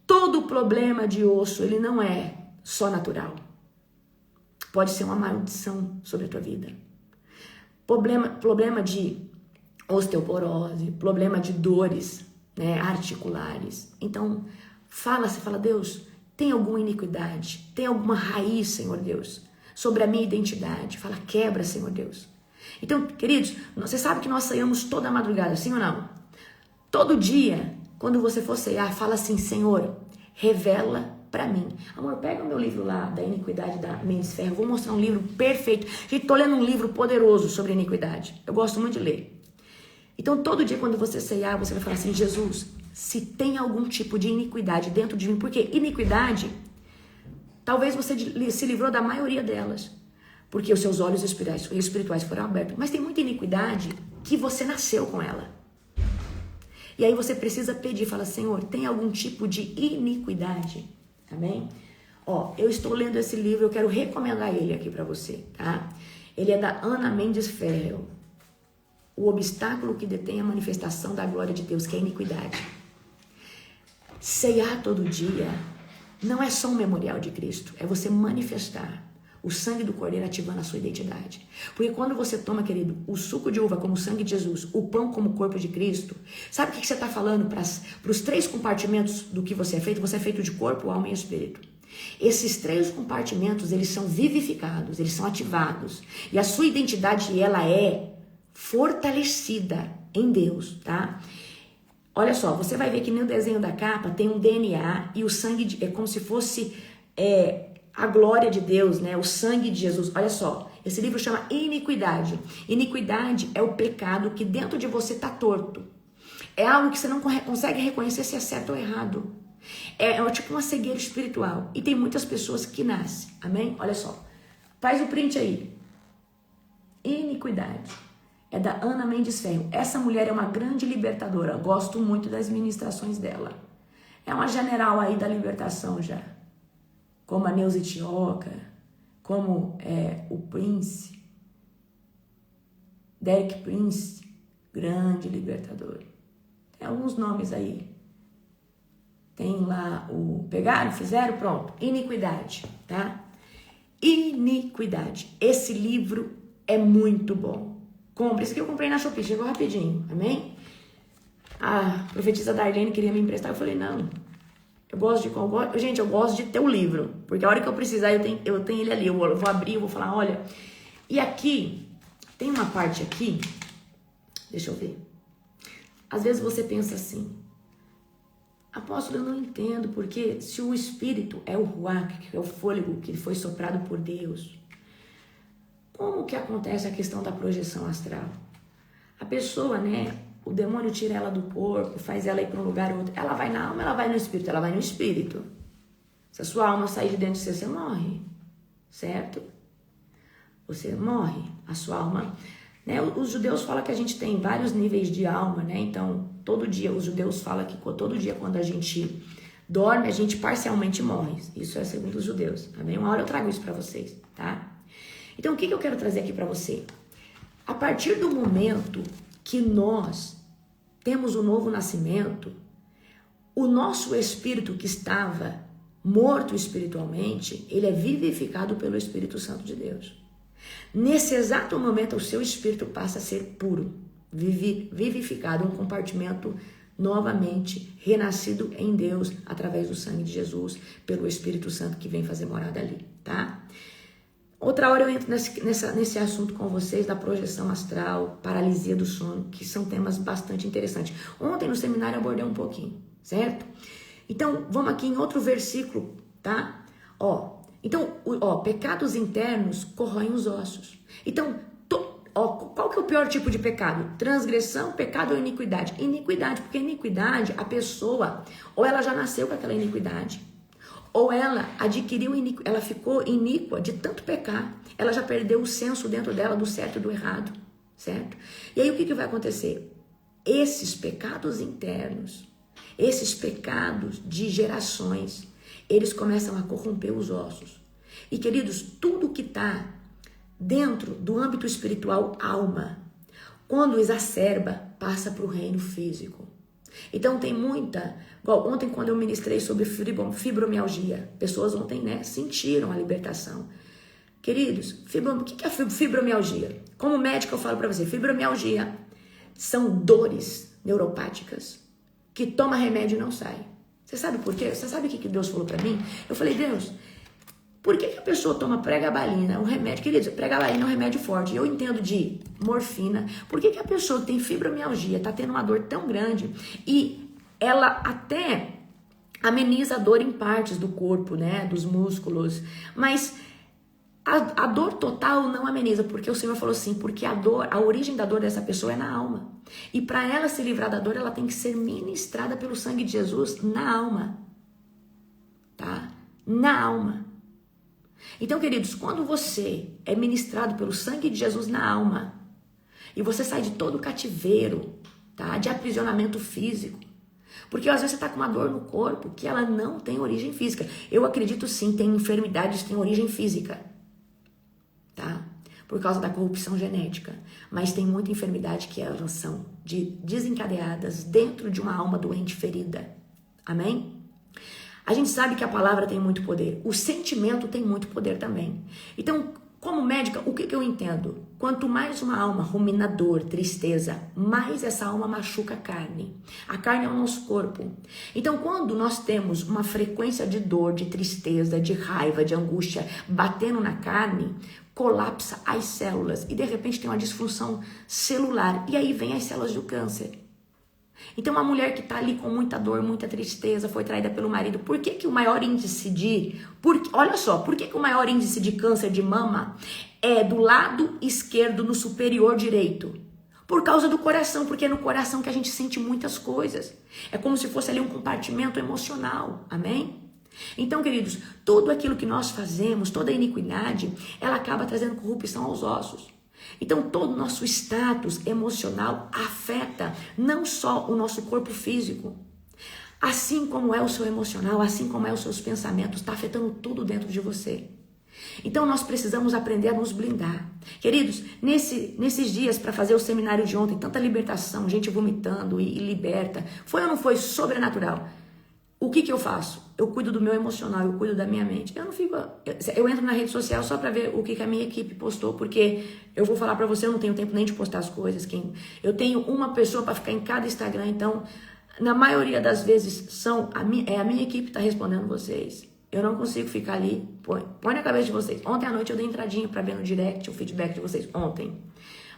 Todo problema de osso, ele não é só natural. Pode ser uma maldição sobre a tua vida. Problema de osteoporose, problema de dores, né, articulares. Então, você fala, Deus, tem alguma iniquidade, tem alguma raiz, Senhor Deus, sobre a minha identidade. Fala, quebra, Senhor Deus. Então, queridos, você sabe que nós ceiamos toda a madrugada, sim ou não? Todo dia, quando você for ceiar, fala assim, Senhor, revela para mim. Amor, pega o meu livro lá, da iniquidade da Mendes Ferro. Eu vou mostrar um livro perfeito. Gente, tô lendo um livro poderoso sobre iniquidade. Eu gosto muito de ler. Então, todo dia, quando você ceiar, você vai falar assim, Jesus, se tem algum tipo de iniquidade dentro de mim, porque iniquidade, talvez você se livrou da maioria delas, porque os seus olhos espirituais foram abertos. Mas tem muita iniquidade que você nasceu com ela. E aí você precisa pedir, fala, Senhor, tem algum tipo de iniquidade? Amém? Ó, eu estou lendo esse livro, eu quero recomendar ele aqui para você, tá? Ele é da Ana Mendes Ferro. O obstáculo que detém a manifestação da glória de Deus, que é a iniquidade. Ceiar todo dia não é só um memorial de Cristo, é você manifestar o sangue do Cordeiro ativando a sua identidade. Porque quando você toma, querido, o suco de uva como o sangue de Jesus, o pão como o corpo de Cristo, sabe o que você está falando para os 3 compartimentos do que você é feito? Você é feito de corpo, alma e espírito. Esses 3 compartimentos, eles são vivificados, eles são ativados. E a sua identidade, ela é fortalecida em Deus, tá? Olha só, você vai ver que no desenho da capa tem um DNA e o sangue é como se fosse a glória de Deus, né? O sangue de Jesus. Olha só, esse livro chama Iniquidade. Iniquidade é o pecado que dentro de você tá torto. É algo que você não consegue reconhecer se é certo ou errado. É tipo uma cegueira espiritual. E tem muitas pessoas que nascem. Amém? Olha só. Faz o print aí. Iniquidade. É da Ana Mendes Ferro. Essa mulher é uma grande libertadora. Gosto muito das ministrações dela. É uma general aí da libertação já. Como a Neuza Tioca, como o Prince, Derek Prince, grande libertador. Tem alguns nomes aí. Tem lá pegaram, fizeram, pronto. Iniquidade, tá? Iniquidade. Esse livro é muito bom. Compre. Esse aqui eu comprei na Shopee, chegou rapidinho, amém? A profetisa Darlene queria me emprestar, eu falei, não. Eu gosto de ter o livro, porque a hora que eu precisar, eu tenho ele ali, eu vou abrir, eu vou falar, olha, e aqui, tem uma parte aqui, deixa eu ver, às vezes você pensa assim, apóstolo, eu não entendo, porque se o espírito é o ruach, que é o fôlego que foi soprado por Deus, como que acontece a questão da projeção astral? A pessoa, né, o demônio tira ela do corpo, faz ela ir para um lugar ou outro. Ela vai na alma, ela vai no espírito, ela vai no espírito. Se a sua alma sair de dentro de você, você morre, certo? Você morre, a sua alma, né? Os judeus falam que a gente tem vários níveis de alma, né? Então, todo dia, os judeus falam que todo dia quando a gente dorme, a gente parcialmente morre. Isso é segundo os judeus, tá bem? Uma hora eu trago isso para vocês, tá? Então, o que eu quero trazer aqui para você? A partir do momento que nós temos o novo nascimento, o nosso espírito que estava morto espiritualmente, ele é vivificado pelo Espírito Santo de Deus. Nesse exato momento, o seu espírito passa a ser puro, vivificado, um compartimento novamente renascido em Deus, através do sangue de Jesus, pelo Espírito Santo que vem fazer morada ali, tá? Outra hora eu entro nesse assunto com vocês da projeção astral, paralisia do sono, que são temas bastante interessantes. Ontem no seminário eu abordei um pouquinho, certo? Então, vamos aqui em outro versículo, tá? Pecados internos corroem os ossos. Então, qual que é o pior tipo de pecado? Transgressão, pecado ou iniquidade? Iniquidade, porque iniquidade, a pessoa, ou ela já nasceu com aquela iniquidade, ou ela adquiriu, ela ficou iníqua de tanto pecar. Ela já perdeu o senso dentro dela do certo e do errado, certo? E aí o que vai acontecer? Esses pecados internos, esses pecados de gerações, eles começam a corromper os ossos. E queridos, tudo que está dentro do âmbito espiritual, alma, quando exacerba, passa para o reino físico. Então tem muita, igual ontem quando eu ministrei sobre fibromialgia, pessoas ontem, né, sentiram a libertação. Queridos, o que é fibromialgia? Como médico eu falo para você, fibromialgia são dores neuropáticas que toma remédio e não sai. Você sabe por quê? Você sabe o que Deus falou pra mim? Eu falei, Deus, por que a pessoa toma pregabalina, um remédio? Queridos, pregabalina é um remédio forte. Eu entendo de morfina. Por que a pessoa que tem fibromialgia, tá tendo uma dor tão grande e ela até ameniza a dor em partes do corpo, né? Dos músculos. Mas a dor total não ameniza, porque o Senhor falou assim, porque a origem da dor dessa pessoa é na alma. E para ela se livrar da dor, ela tem que ser ministrada pelo sangue de Jesus na alma. Tá? Na alma. Então, queridos, quando você é ministrado pelo sangue de Jesus na alma, e você sai de todo o cativeiro, tá? De aprisionamento físico, porque às vezes você está com uma dor no corpo que ela não tem origem física. Eu acredito sim, tem enfermidades que têm origem física, tá? Por causa da corrupção genética. Mas tem muita enfermidade que elas são desencadeadas dentro de uma alma doente ferida. Amém? A gente sabe que a palavra tem muito poder. O sentimento tem muito poder também. Então, como médica, o que eu entendo? Quanto mais uma alma rumina dor, tristeza, mais essa alma machuca a carne. A carne é o nosso corpo. Então, quando nós temos uma frequência de dor, de tristeza, de raiva, de angústia batendo na carne, colapsa as células e de repente tem uma disfunção celular. E aí vem as células do câncer. Então, uma mulher que está ali com muita dor, muita tristeza, foi traída pelo marido, por que o maior índice olha só, por que o maior índice de câncer de mama é do lado esquerdo no superior direito? Por causa do coração, porque é no coração que a gente sente muitas coisas. É como se fosse ali um compartimento emocional, amém? Então, queridos, tudo aquilo que nós fazemos, toda a iniquidade, ela acaba trazendo corrupção aos ossos. Então, todo o nosso status emocional afeta não só o nosso corpo físico, assim como é o seu emocional, assim como é os seus pensamentos, está afetando tudo dentro de você. Então, nós precisamos aprender a nos blindar. Queridos, nesses dias para fazer o seminário de ontem, tanta libertação, gente vomitando e liberta, foi ou não foi sobrenatural? O que eu faço? Eu cuido do meu emocional, eu cuido da minha mente. Eu entro na rede social só para ver o que a minha equipe postou, porque eu vou falar para você, eu não tenho tempo nem de postar as coisas. Eu tenho uma pessoa para ficar em cada Instagram, então, na maioria das vezes, a minha equipe está respondendo vocês. Eu não consigo ficar ali, põe na cabeça de vocês. Ontem à noite eu dei entradinha para ver no direct o feedback de vocês, ontem.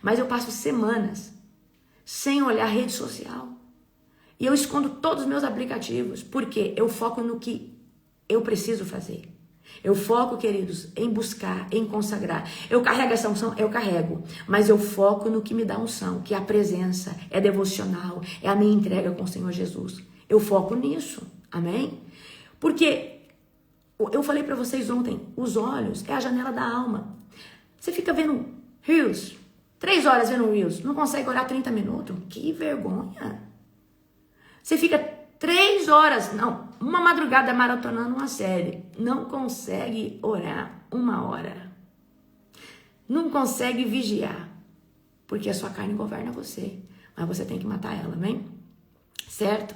Mas eu passo semanas sem olhar rede social. E eu escondo todos os meus aplicativos, porque eu foco no que eu preciso fazer. Eu foco, queridos, em buscar, em consagrar. Eu carrego essa unção? Eu carrego. Mas eu foco no que me dá unção, que é a presença, é devocional, é a minha entrega com o Senhor Jesus. Eu foco nisso, amém? Porque eu falei para vocês ontem, os olhos é a janela da alma. Você fica vendo Reels, 3 horas vendo Reels, não consegue orar 30 minutos? Que vergonha! Você fica 3 horas, não, uma madrugada maratonando uma série. Não consegue orar 1 hora. Não consegue vigiar. Porque a sua carne governa você. Mas você tem que matar ela, amém? Certo?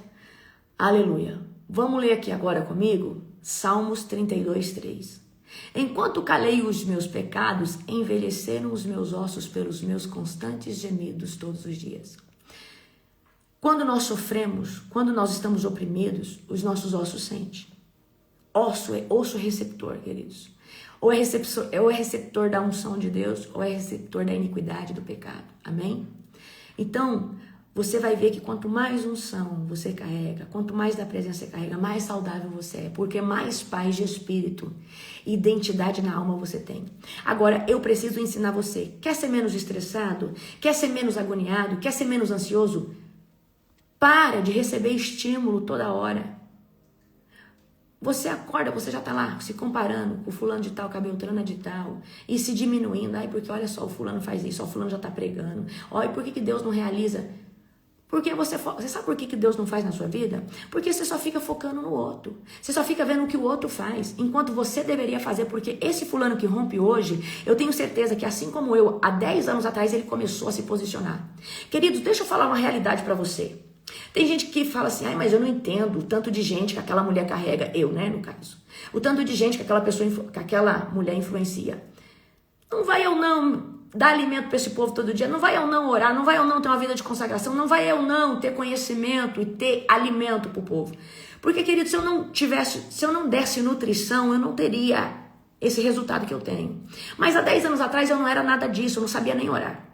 Aleluia. Vamos ler aqui agora comigo? Salmos 32:3. Enquanto calei os meus pecados, envelheceram os meus ossos pelos meus constantes gemidos todos os dias. Quando nós sofremos, quando nós estamos oprimidos, os nossos ossos sentem. Osso é receptor, queridos. Ou é receptor da unção de Deus, ou é receptor da iniquidade, do pecado. Amém? Então, você vai ver que quanto mais unção você carrega, quanto mais da presença você carrega, mais saudável você é. Porque mais paz de espírito e identidade na alma você tem. Agora, eu preciso ensinar você. Quer ser menos estressado? Quer ser menos agoniado? Quer ser menos ansioso? Para de receber estímulo toda hora. Você acorda, você já tá lá se comparando com o fulano de tal, com a beltrana de tal, e se diminuindo. Ai, porque olha só, o fulano faz isso, o fulano já tá pregando. Olha, por que Deus não realiza? Porque você sabe por que Deus não faz na sua vida? Porque você só fica focando no outro. Você só fica vendo o que o outro faz, enquanto você deveria fazer, porque esse fulano que rompe hoje, eu tenho certeza que assim como eu, há 10 anos atrás, ele começou a se posicionar. Queridos, deixa eu falar uma realidade para você. Tem gente que fala assim, ai, mas eu não entendo o tanto de gente que aquela mulher carrega, eu, né, no caso. O tanto de gente que aquela mulher influencia. Não vai eu não dar alimento para esse povo todo dia, não vai eu não orar, não vai eu não ter uma vida de consagração, não vai eu não ter conhecimento e ter alimento para o povo. Porque, querido, se eu não desse nutrição, eu não teria esse resultado que eu tenho. Mas há 10 anos atrás eu não era nada disso, eu não sabia nem orar.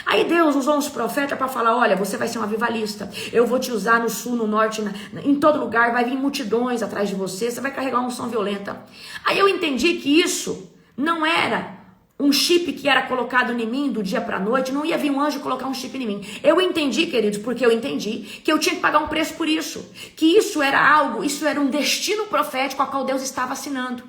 Aí Deus usou uns profetas para falar, olha, você vai ser um avivalista, eu vou te usar no sul, no norte, em todo lugar, vai vir multidões atrás de você, você vai carregar uma unção violenta. Aí eu entendi que isso não era um chip que era colocado em mim do dia para a noite, não ia vir um anjo colocar um chip em mim. Eu entendi, queridos, porque eu entendi que eu tinha que pagar um preço por isso, que isso era um destino profético a qual Deus estava assinando.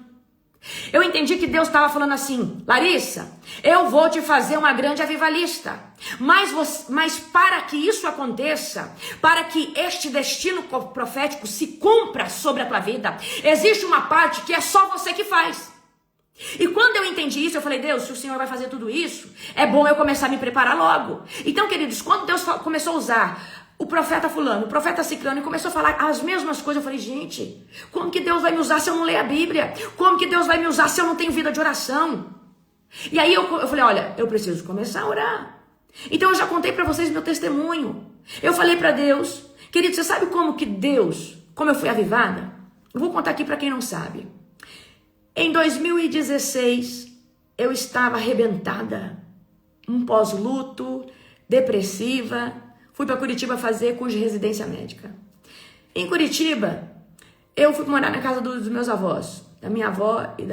Eu entendi que Deus estava falando assim, Larissa, eu vou te fazer uma grande avivalista, mas para que isso aconteça, para que este destino profético se cumpra sobre a tua vida, existe uma parte que é só você que faz. E quando eu entendi isso, eu falei, Deus, se o Senhor vai fazer tudo isso, é bom eu começar a me preparar logo. Então, queridos, quando Deus começou a usar o profeta fulano, o profeta ciclano, e começou a falar as mesmas coisas, eu falei, gente, como que Deus vai me usar se eu não leio a Bíblia? Como que Deus vai me usar se eu não tenho vida de oração? E aí eu falei, olha, eu preciso começar a orar. Então eu já contei para vocês meu testemunho. Eu falei para Deus, querido, você sabe como eu fui avivada? Eu vou contar aqui para quem não sabe. Em 2016, eu estava arrebentada, um pós-luto, depressiva. Fui para Curitiba fazer curso de residência médica. Em Curitiba, eu fui morar na casa dos meus avós, da minha avó e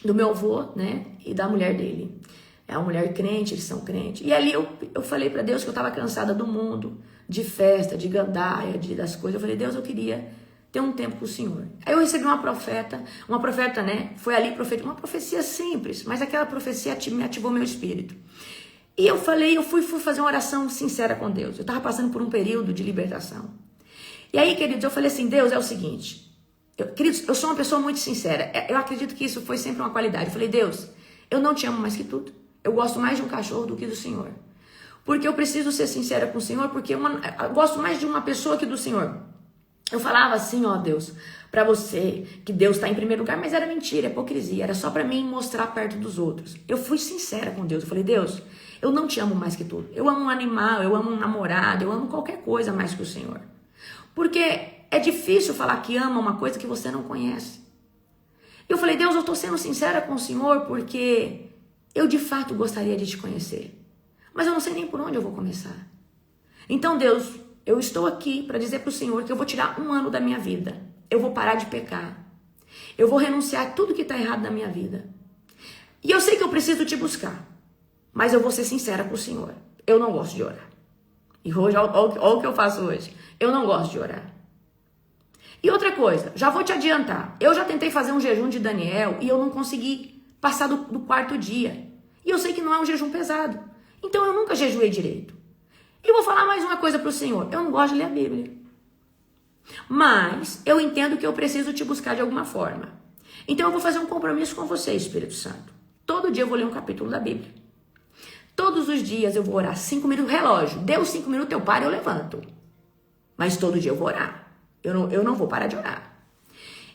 do meu avô, né? E da mulher dele. É uma mulher crente, eles são crentes. E ali eu falei para Deus que eu estava cansada do mundo, de festa, de gandaia, das coisas. Eu falei, Deus, eu queria ter um tempo com o Senhor. Aí eu recebi uma profeta, né? Foi ali uma profecia simples, mas aquela profecia me ativou meu espírito. E eu fui fazer uma oração sincera com Deus. Eu estava passando por um período de libertação. E aí, queridos, eu falei assim, Deus, é o seguinte, queridos, eu sou uma pessoa muito sincera. Eu acredito que isso foi sempre uma qualidade. Eu falei, Deus, eu não te amo mais que tudo. Eu gosto mais de um cachorro do que do Senhor. Porque eu preciso ser sincera com o Senhor, porque eu gosto mais de uma pessoa que do Senhor. Eu falava assim, ó Deus, pra você, que Deus tá em primeiro lugar, mas era mentira, hipocrisia, era só pra mim mostrar perto dos outros. Eu fui sincera com Deus, eu falei, Deus, eu não te amo mais que tudo. Eu amo um animal, eu amo um namorado, eu amo qualquer coisa mais que o Senhor. Porque é difícil falar que ama uma coisa que você não conhece. Eu falei, Deus, eu tô sendo sincera com o Senhor porque eu de fato gostaria de te conhecer. Mas eu não sei nem por onde eu vou começar. Então, Deus, eu estou aqui para dizer para o Senhor que eu vou tirar 1 ano da minha vida. Eu vou parar de pecar. Eu vou renunciar a tudo que está errado na minha vida. E eu sei que eu preciso te buscar. Mas eu vou ser sincera com o Senhor. Eu não gosto de orar. E hoje, olha o que eu faço hoje. Eu não gosto de orar. E outra coisa, já vou te adiantar. Eu já tentei fazer um jejum de Daniel e eu não consegui passar do 4º dia. E eu sei que não é um jejum pesado. Então eu nunca jejuei direito. E vou falar mais uma coisa para o Senhor. Eu não gosto de ler a Bíblia. Mas eu entendo que eu preciso te buscar de alguma forma. Então eu vou fazer um compromisso com você, Espírito Santo. Todo dia eu vou ler um capítulo da Bíblia. Todos os dias eu vou orar 5 minutos, relógio. Deu 5 minutos, eu paro e eu levanto. Mas todo dia eu vou orar. Eu não vou parar de orar.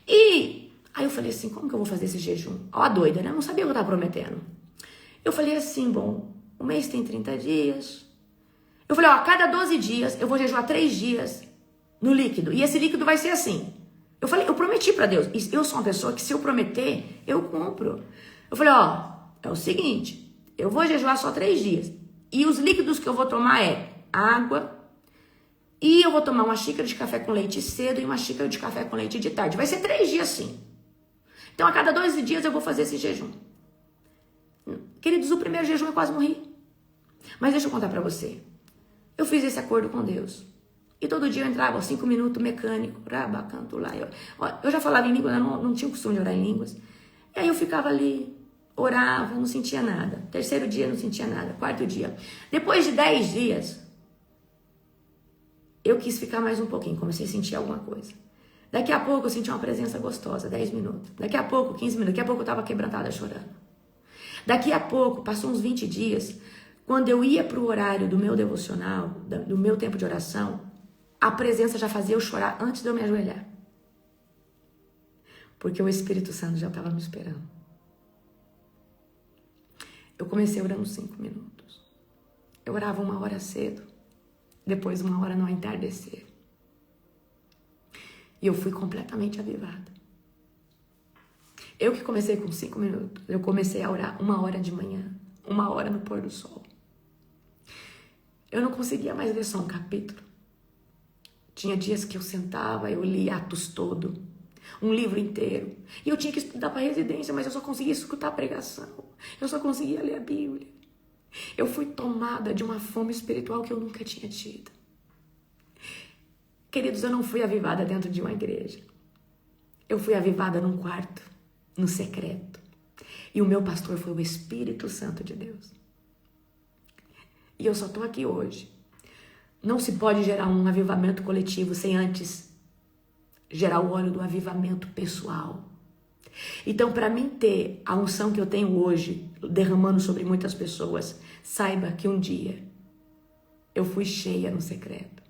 E aí eu falei assim, como que eu vou fazer esse jejum? Ó, a doida, né? Eu não sabia o que eu estava prometendo. Eu falei assim, bom, o mês tem 30 dias... Eu falei, ó, a cada 12 dias eu vou jejuar 3 dias no líquido. E esse líquido vai ser assim. Eu falei, eu prometi pra Deus. E eu sou uma pessoa que se eu prometer, eu cumpro. Eu falei, ó, é o seguinte, eu vou jejuar só 3 dias. E os líquidos que eu vou tomar é água. E eu vou tomar uma xícara de café com leite cedo e uma xícara de café com leite de tarde. Vai ser 3 dias sim. Então a cada 12 dias eu vou fazer esse jejum. Queridos, o primeiro jejum eu quase morri. Mas deixa eu contar pra você. Eu fiz esse acordo com Deus. E todo dia eu entrava, 5 minutos, mecânico, rabacanto lá. Eu já falava em línguas, eu não tinha o costume de orar em línguas. E aí eu ficava ali, orava, não sentia nada. 3º dia, não sentia nada. 4º dia. Depois de 10 dias, eu quis ficar mais um pouquinho, comecei a sentir alguma coisa. Daqui a pouco eu senti uma presença gostosa, 10 minutos. Daqui a pouco, 15 minutos. Daqui a pouco eu estava quebrantada chorando. Daqui a pouco, passou uns 20 dias... Quando eu ia para o horário do meu devocional, do meu tempo de oração, a presença já fazia eu chorar antes de eu me ajoelhar. Porque o Espírito Santo já estava me esperando. Eu comecei orando 5 minutos. Eu orava 1 hora cedo, depois 1 hora no entardecer. E eu fui completamente avivada. Eu que comecei com 5 minutos, eu comecei a orar 1 hora de manhã, 1 hora no pôr do sol. Eu não conseguia mais ler só um capítulo. Tinha dias que eu sentava, eu lia Atos todo, um livro inteiro. E eu tinha que estudar para residência, mas eu só conseguia escutar a pregação. Eu só conseguia ler a Bíblia. Eu fui tomada de uma fome espiritual que eu nunca tinha tido. Queridos, eu não fui avivada dentro de uma igreja. Eu fui avivada num quarto, no secreto. E o meu pastor foi o Espírito Santo de Deus. E eu só estou aqui hoje. Não se pode gerar um avivamento coletivo sem antes gerar o óleo do avivamento pessoal. Então, para mim ter a unção que eu tenho hoje, derramando sobre muitas pessoas, saiba que um dia eu fui cheia no secreto.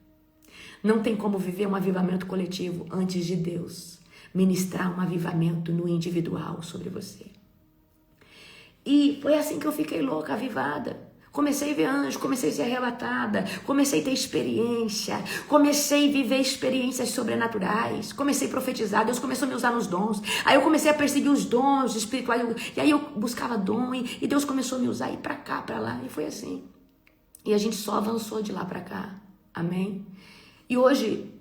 Não tem como viver um avivamento coletivo antes de Deus ministrar um avivamento no individual sobre você. E foi assim que eu fiquei louca, avivada. Comecei a ver anjo, comecei a ser arrebatada, comecei a ter experiência, comecei a viver experiências sobrenaturais, comecei a profetizar, Deus começou a me usar nos dons. Aí eu comecei a perseguir os dons espirituais, e aí eu buscava dom, e Deus começou a me usar, ir pra cá, pra lá, e foi assim. E a gente só avançou de lá pra cá, amém? E hoje,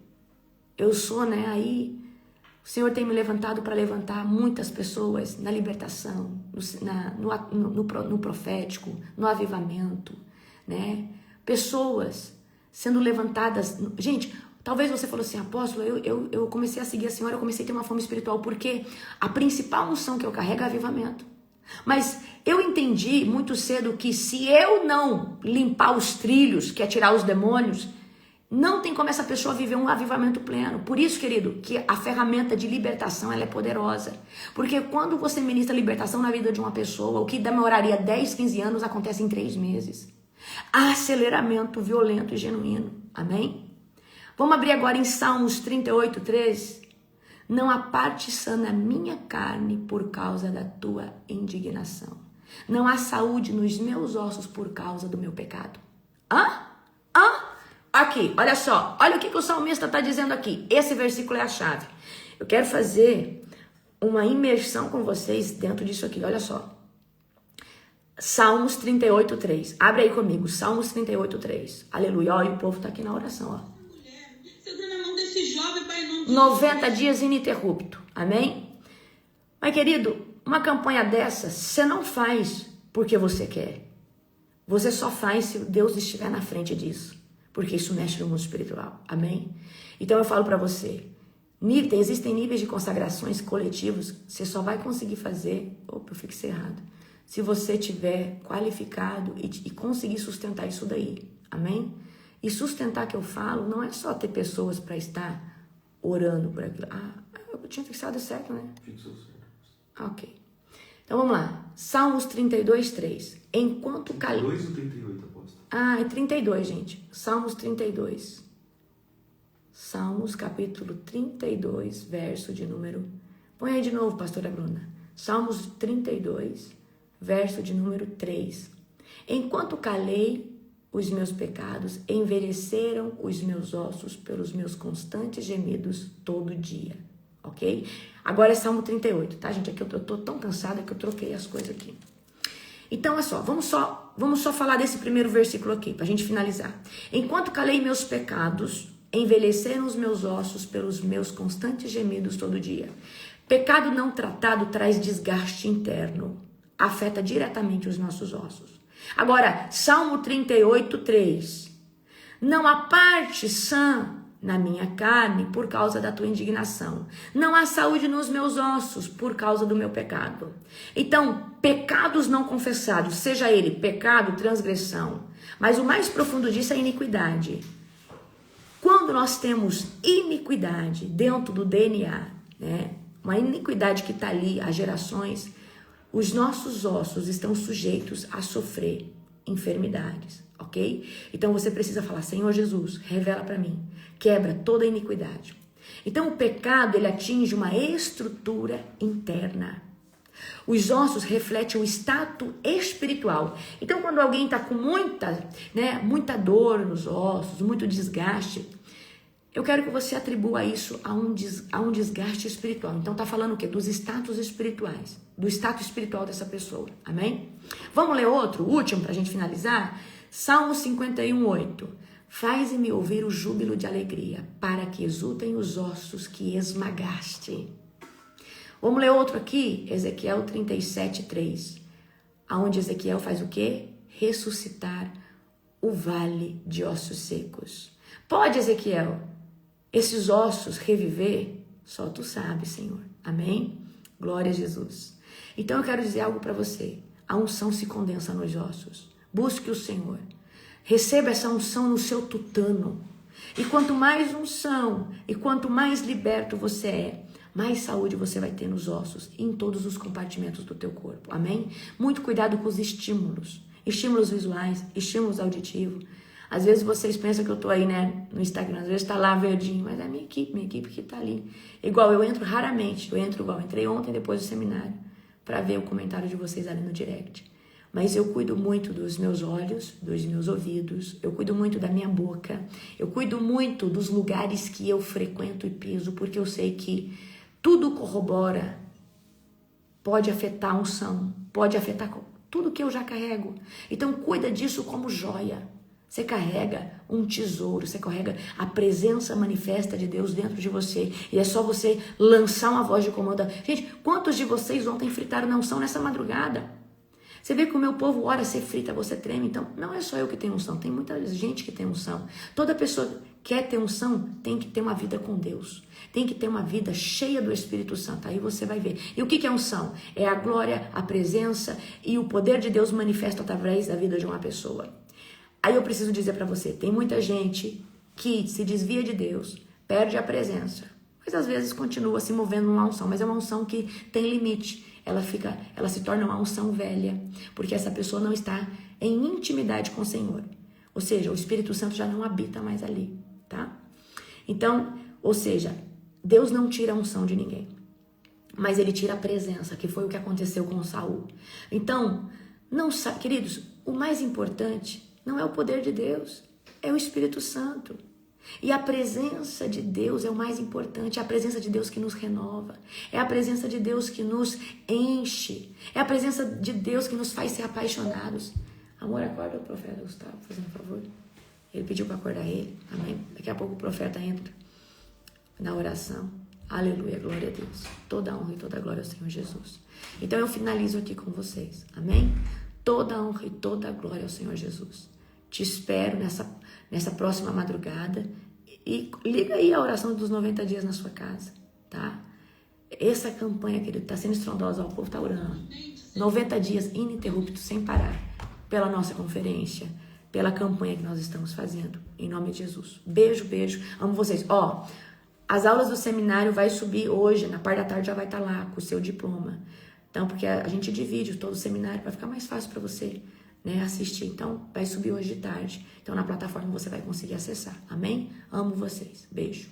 eu sou, aí... O Senhor tem me levantado para levantar muitas pessoas na libertação, no profético, no avivamento, Pessoas sendo levantadas. Gente, talvez você falou assim, apóstolo, eu comecei a seguir a Senhora, eu comecei a ter uma fome espiritual, porque a principal unção que eu carrego é avivamento. Mas eu entendi muito cedo que se eu não limpar os trilhos, que é tirar os demônios, não tem como essa pessoa viver um avivamento pleno. Por isso, querido, que a ferramenta de libertação ela é poderosa. Porque quando você ministra libertação na vida de uma pessoa, o que demoraria 10, 15 anos acontece em 3 meses. Aceleramento violento e genuíno. Amém? Vamos abrir agora em Salmos 38, 13. Não há parte sã na minha carne por causa da tua indignação. Não há saúde nos meus ossos por causa do meu pecado. Aqui, olha só, olha o que o salmista está dizendo aqui. Esse versículo é a chave. Eu quero fazer uma imersão com vocês dentro disso aqui, olha só. Salmos 38, 3. Abre aí comigo, Salmos 38, 3. Aleluia, olha, o povo está aqui na oração, ó. 90 dias ininterrupto, amém? Mas, querido, uma campanha dessa, você não faz porque você quer. Você só faz se Deus estiver na frente disso. Porque isso mexe no mundo espiritual, amém? Então eu falo para você, existem níveis de consagrações coletivos, você só vai conseguir fazer, eu fixei errado, se você tiver qualificado e conseguir sustentar isso daí, amém? E sustentar que eu falo não é só ter pessoas para estar orando por aquilo. Eu tinha fixado certo, né? Fixou certo. Ok. Então vamos lá, Salmos 32, 3. Enquanto 32 ou 38, apóstolo? É 32, gente. Salmos 32. Salmos, capítulo 32, verso de número... Põe aí de novo, pastora Bruna. Salmos 32, verso de número 3. Enquanto calei os meus pecados, envelheceram os meus ossos pelos meus constantes gemidos todo dia. Ok? Agora é Salmo 38, tá, gente? Aqui eu tô tão cansada que eu troquei as coisas aqui. Então, olha só, vamos só falar desse primeiro versículo aqui, pra gente finalizar. Enquanto calei meus pecados, envelheceram os meus ossos pelos meus constantes gemidos todo dia. Pecado não tratado traz desgaste interno, afeta diretamente os nossos ossos. Agora, Salmo 38, 3. Não há parte sã na minha carne por causa da tua indignação. Não há saúde nos meus ossos por causa do meu pecado. Então, pecados não confessados, seja ele pecado, transgressão, mas o mais profundo disso é iniquidade. Quando nós temos iniquidade dentro do DNA, uma iniquidade que está ali há gerações, os nossos ossos estão sujeitos a sofrer enfermidades, ok? Então você precisa falar, Senhor Jesus, revela para mim, quebra toda a iniquidade. Então o pecado, ele atinge uma estrutura interna. Os ossos refletem o estado espiritual. Então, quando alguém está com muita dor nos ossos, muito desgaste, eu quero que você atribua isso a um desgaste espiritual. Então, está falando o quê? Dos status espirituais, do status espiritual dessa pessoa. Amém? Vamos ler outro, último, para a gente finalizar? Salmo 51:8. Faze-me ouvir o júbilo de alegria, para que exultem os ossos que esmagaste. Vamos ler outro aqui, Ezequiel 37:3. Aonde Ezequiel faz o quê? Ressuscitar o vale de ossos secos. Pode, Ezequiel, esses ossos reviver? Só tu sabes, Senhor. Amém? Glória a Jesus. Então eu quero dizer algo para você. A unção se condensa nos ossos. Busque o Senhor. Receba essa unção no seu tutano. E quanto mais unção e quanto mais liberto você é, mais saúde você vai ter nos ossos e em todos os compartimentos do teu corpo. Amém? Muito cuidado com os estímulos. Estímulos visuais, estímulos auditivos. Às vezes vocês pensam que eu tô aí, no Instagram. Às vezes tá lá verdinho, mas é minha equipe que tá ali. Igual, eu entro raramente. Entrei ontem depois do seminário para ver o comentário de vocês ali no direct. Mas eu cuido muito dos meus olhos, dos meus ouvidos, eu cuido muito da minha boca, eu cuido muito dos lugares que eu frequento e piso, porque eu sei que tudo corrobora, pode afetar a unção, pode afetar tudo que eu já carrego. Então cuida disso como joia. Você carrega um tesouro, você carrega a presença manifesta de Deus dentro de você. E é só você lançar uma voz de comando. Gente, quantos de vocês ontem fritaram na unção nessa madrugada? Você vê que o meu povo ora, você frita, você treme. Então, não é só eu que tenho unção, tem muita gente que tem unção. Toda pessoa que quer ter unção tem que ter uma vida com Deus. Tem que ter uma vida cheia do Espírito Santo. Aí você vai ver. E o que é unção? É a glória, a presença e o poder de Deus manifesto através da vida de uma pessoa. Aí eu preciso dizer para você, tem muita gente que se desvia de Deus, perde a presença, mas às vezes continua se movendo numa unção, mas é uma unção que tem limite. Ela se torna uma unção velha, porque essa pessoa não está em intimidade com o Senhor. Ou seja, o Espírito Santo já não habita mais ali, tá? Então, ou seja, Deus não tira a unção de ninguém, mas Ele tira a presença, que foi o que aconteceu com Saul. Então, queridos, o mais importante não é o poder de Deus, é o Espírito Santo. E a presença de Deus é o mais importante, é a presença de Deus que nos renova, é a presença de Deus que nos enche, é a presença de Deus que nos faz ser apaixonados. Amor, acorda o profeta Gustavo, fazendo um favor. Ele pediu para acordar ele, amém? Daqui a pouco o profeta entra na oração. Aleluia, glória a Deus. Toda a honra e toda a glória ao Senhor Jesus. Então eu finalizo aqui com vocês, amém? Toda a honra e toda a glória ao Senhor Jesus. Te espero nessa próxima madrugada e liga aí a oração dos 90 dias na sua casa, tá? Essa campanha, querido, está sendo estrondosa, o povo está orando. 90 dias ininterruptos, sem parar, pela nossa conferência, pela campanha que nós estamos fazendo, em nome de Jesus. Beijo, beijo, amo vocês. As aulas do seminário vai subir hoje, na parte da tarde já vai estar lá com o seu diploma. Então, porque a gente divide todo o seminário para ficar mais fácil para você, assistir. Então, vai subir hoje de tarde. Então, na plataforma você vai conseguir acessar. Amém? Amo vocês. Beijo.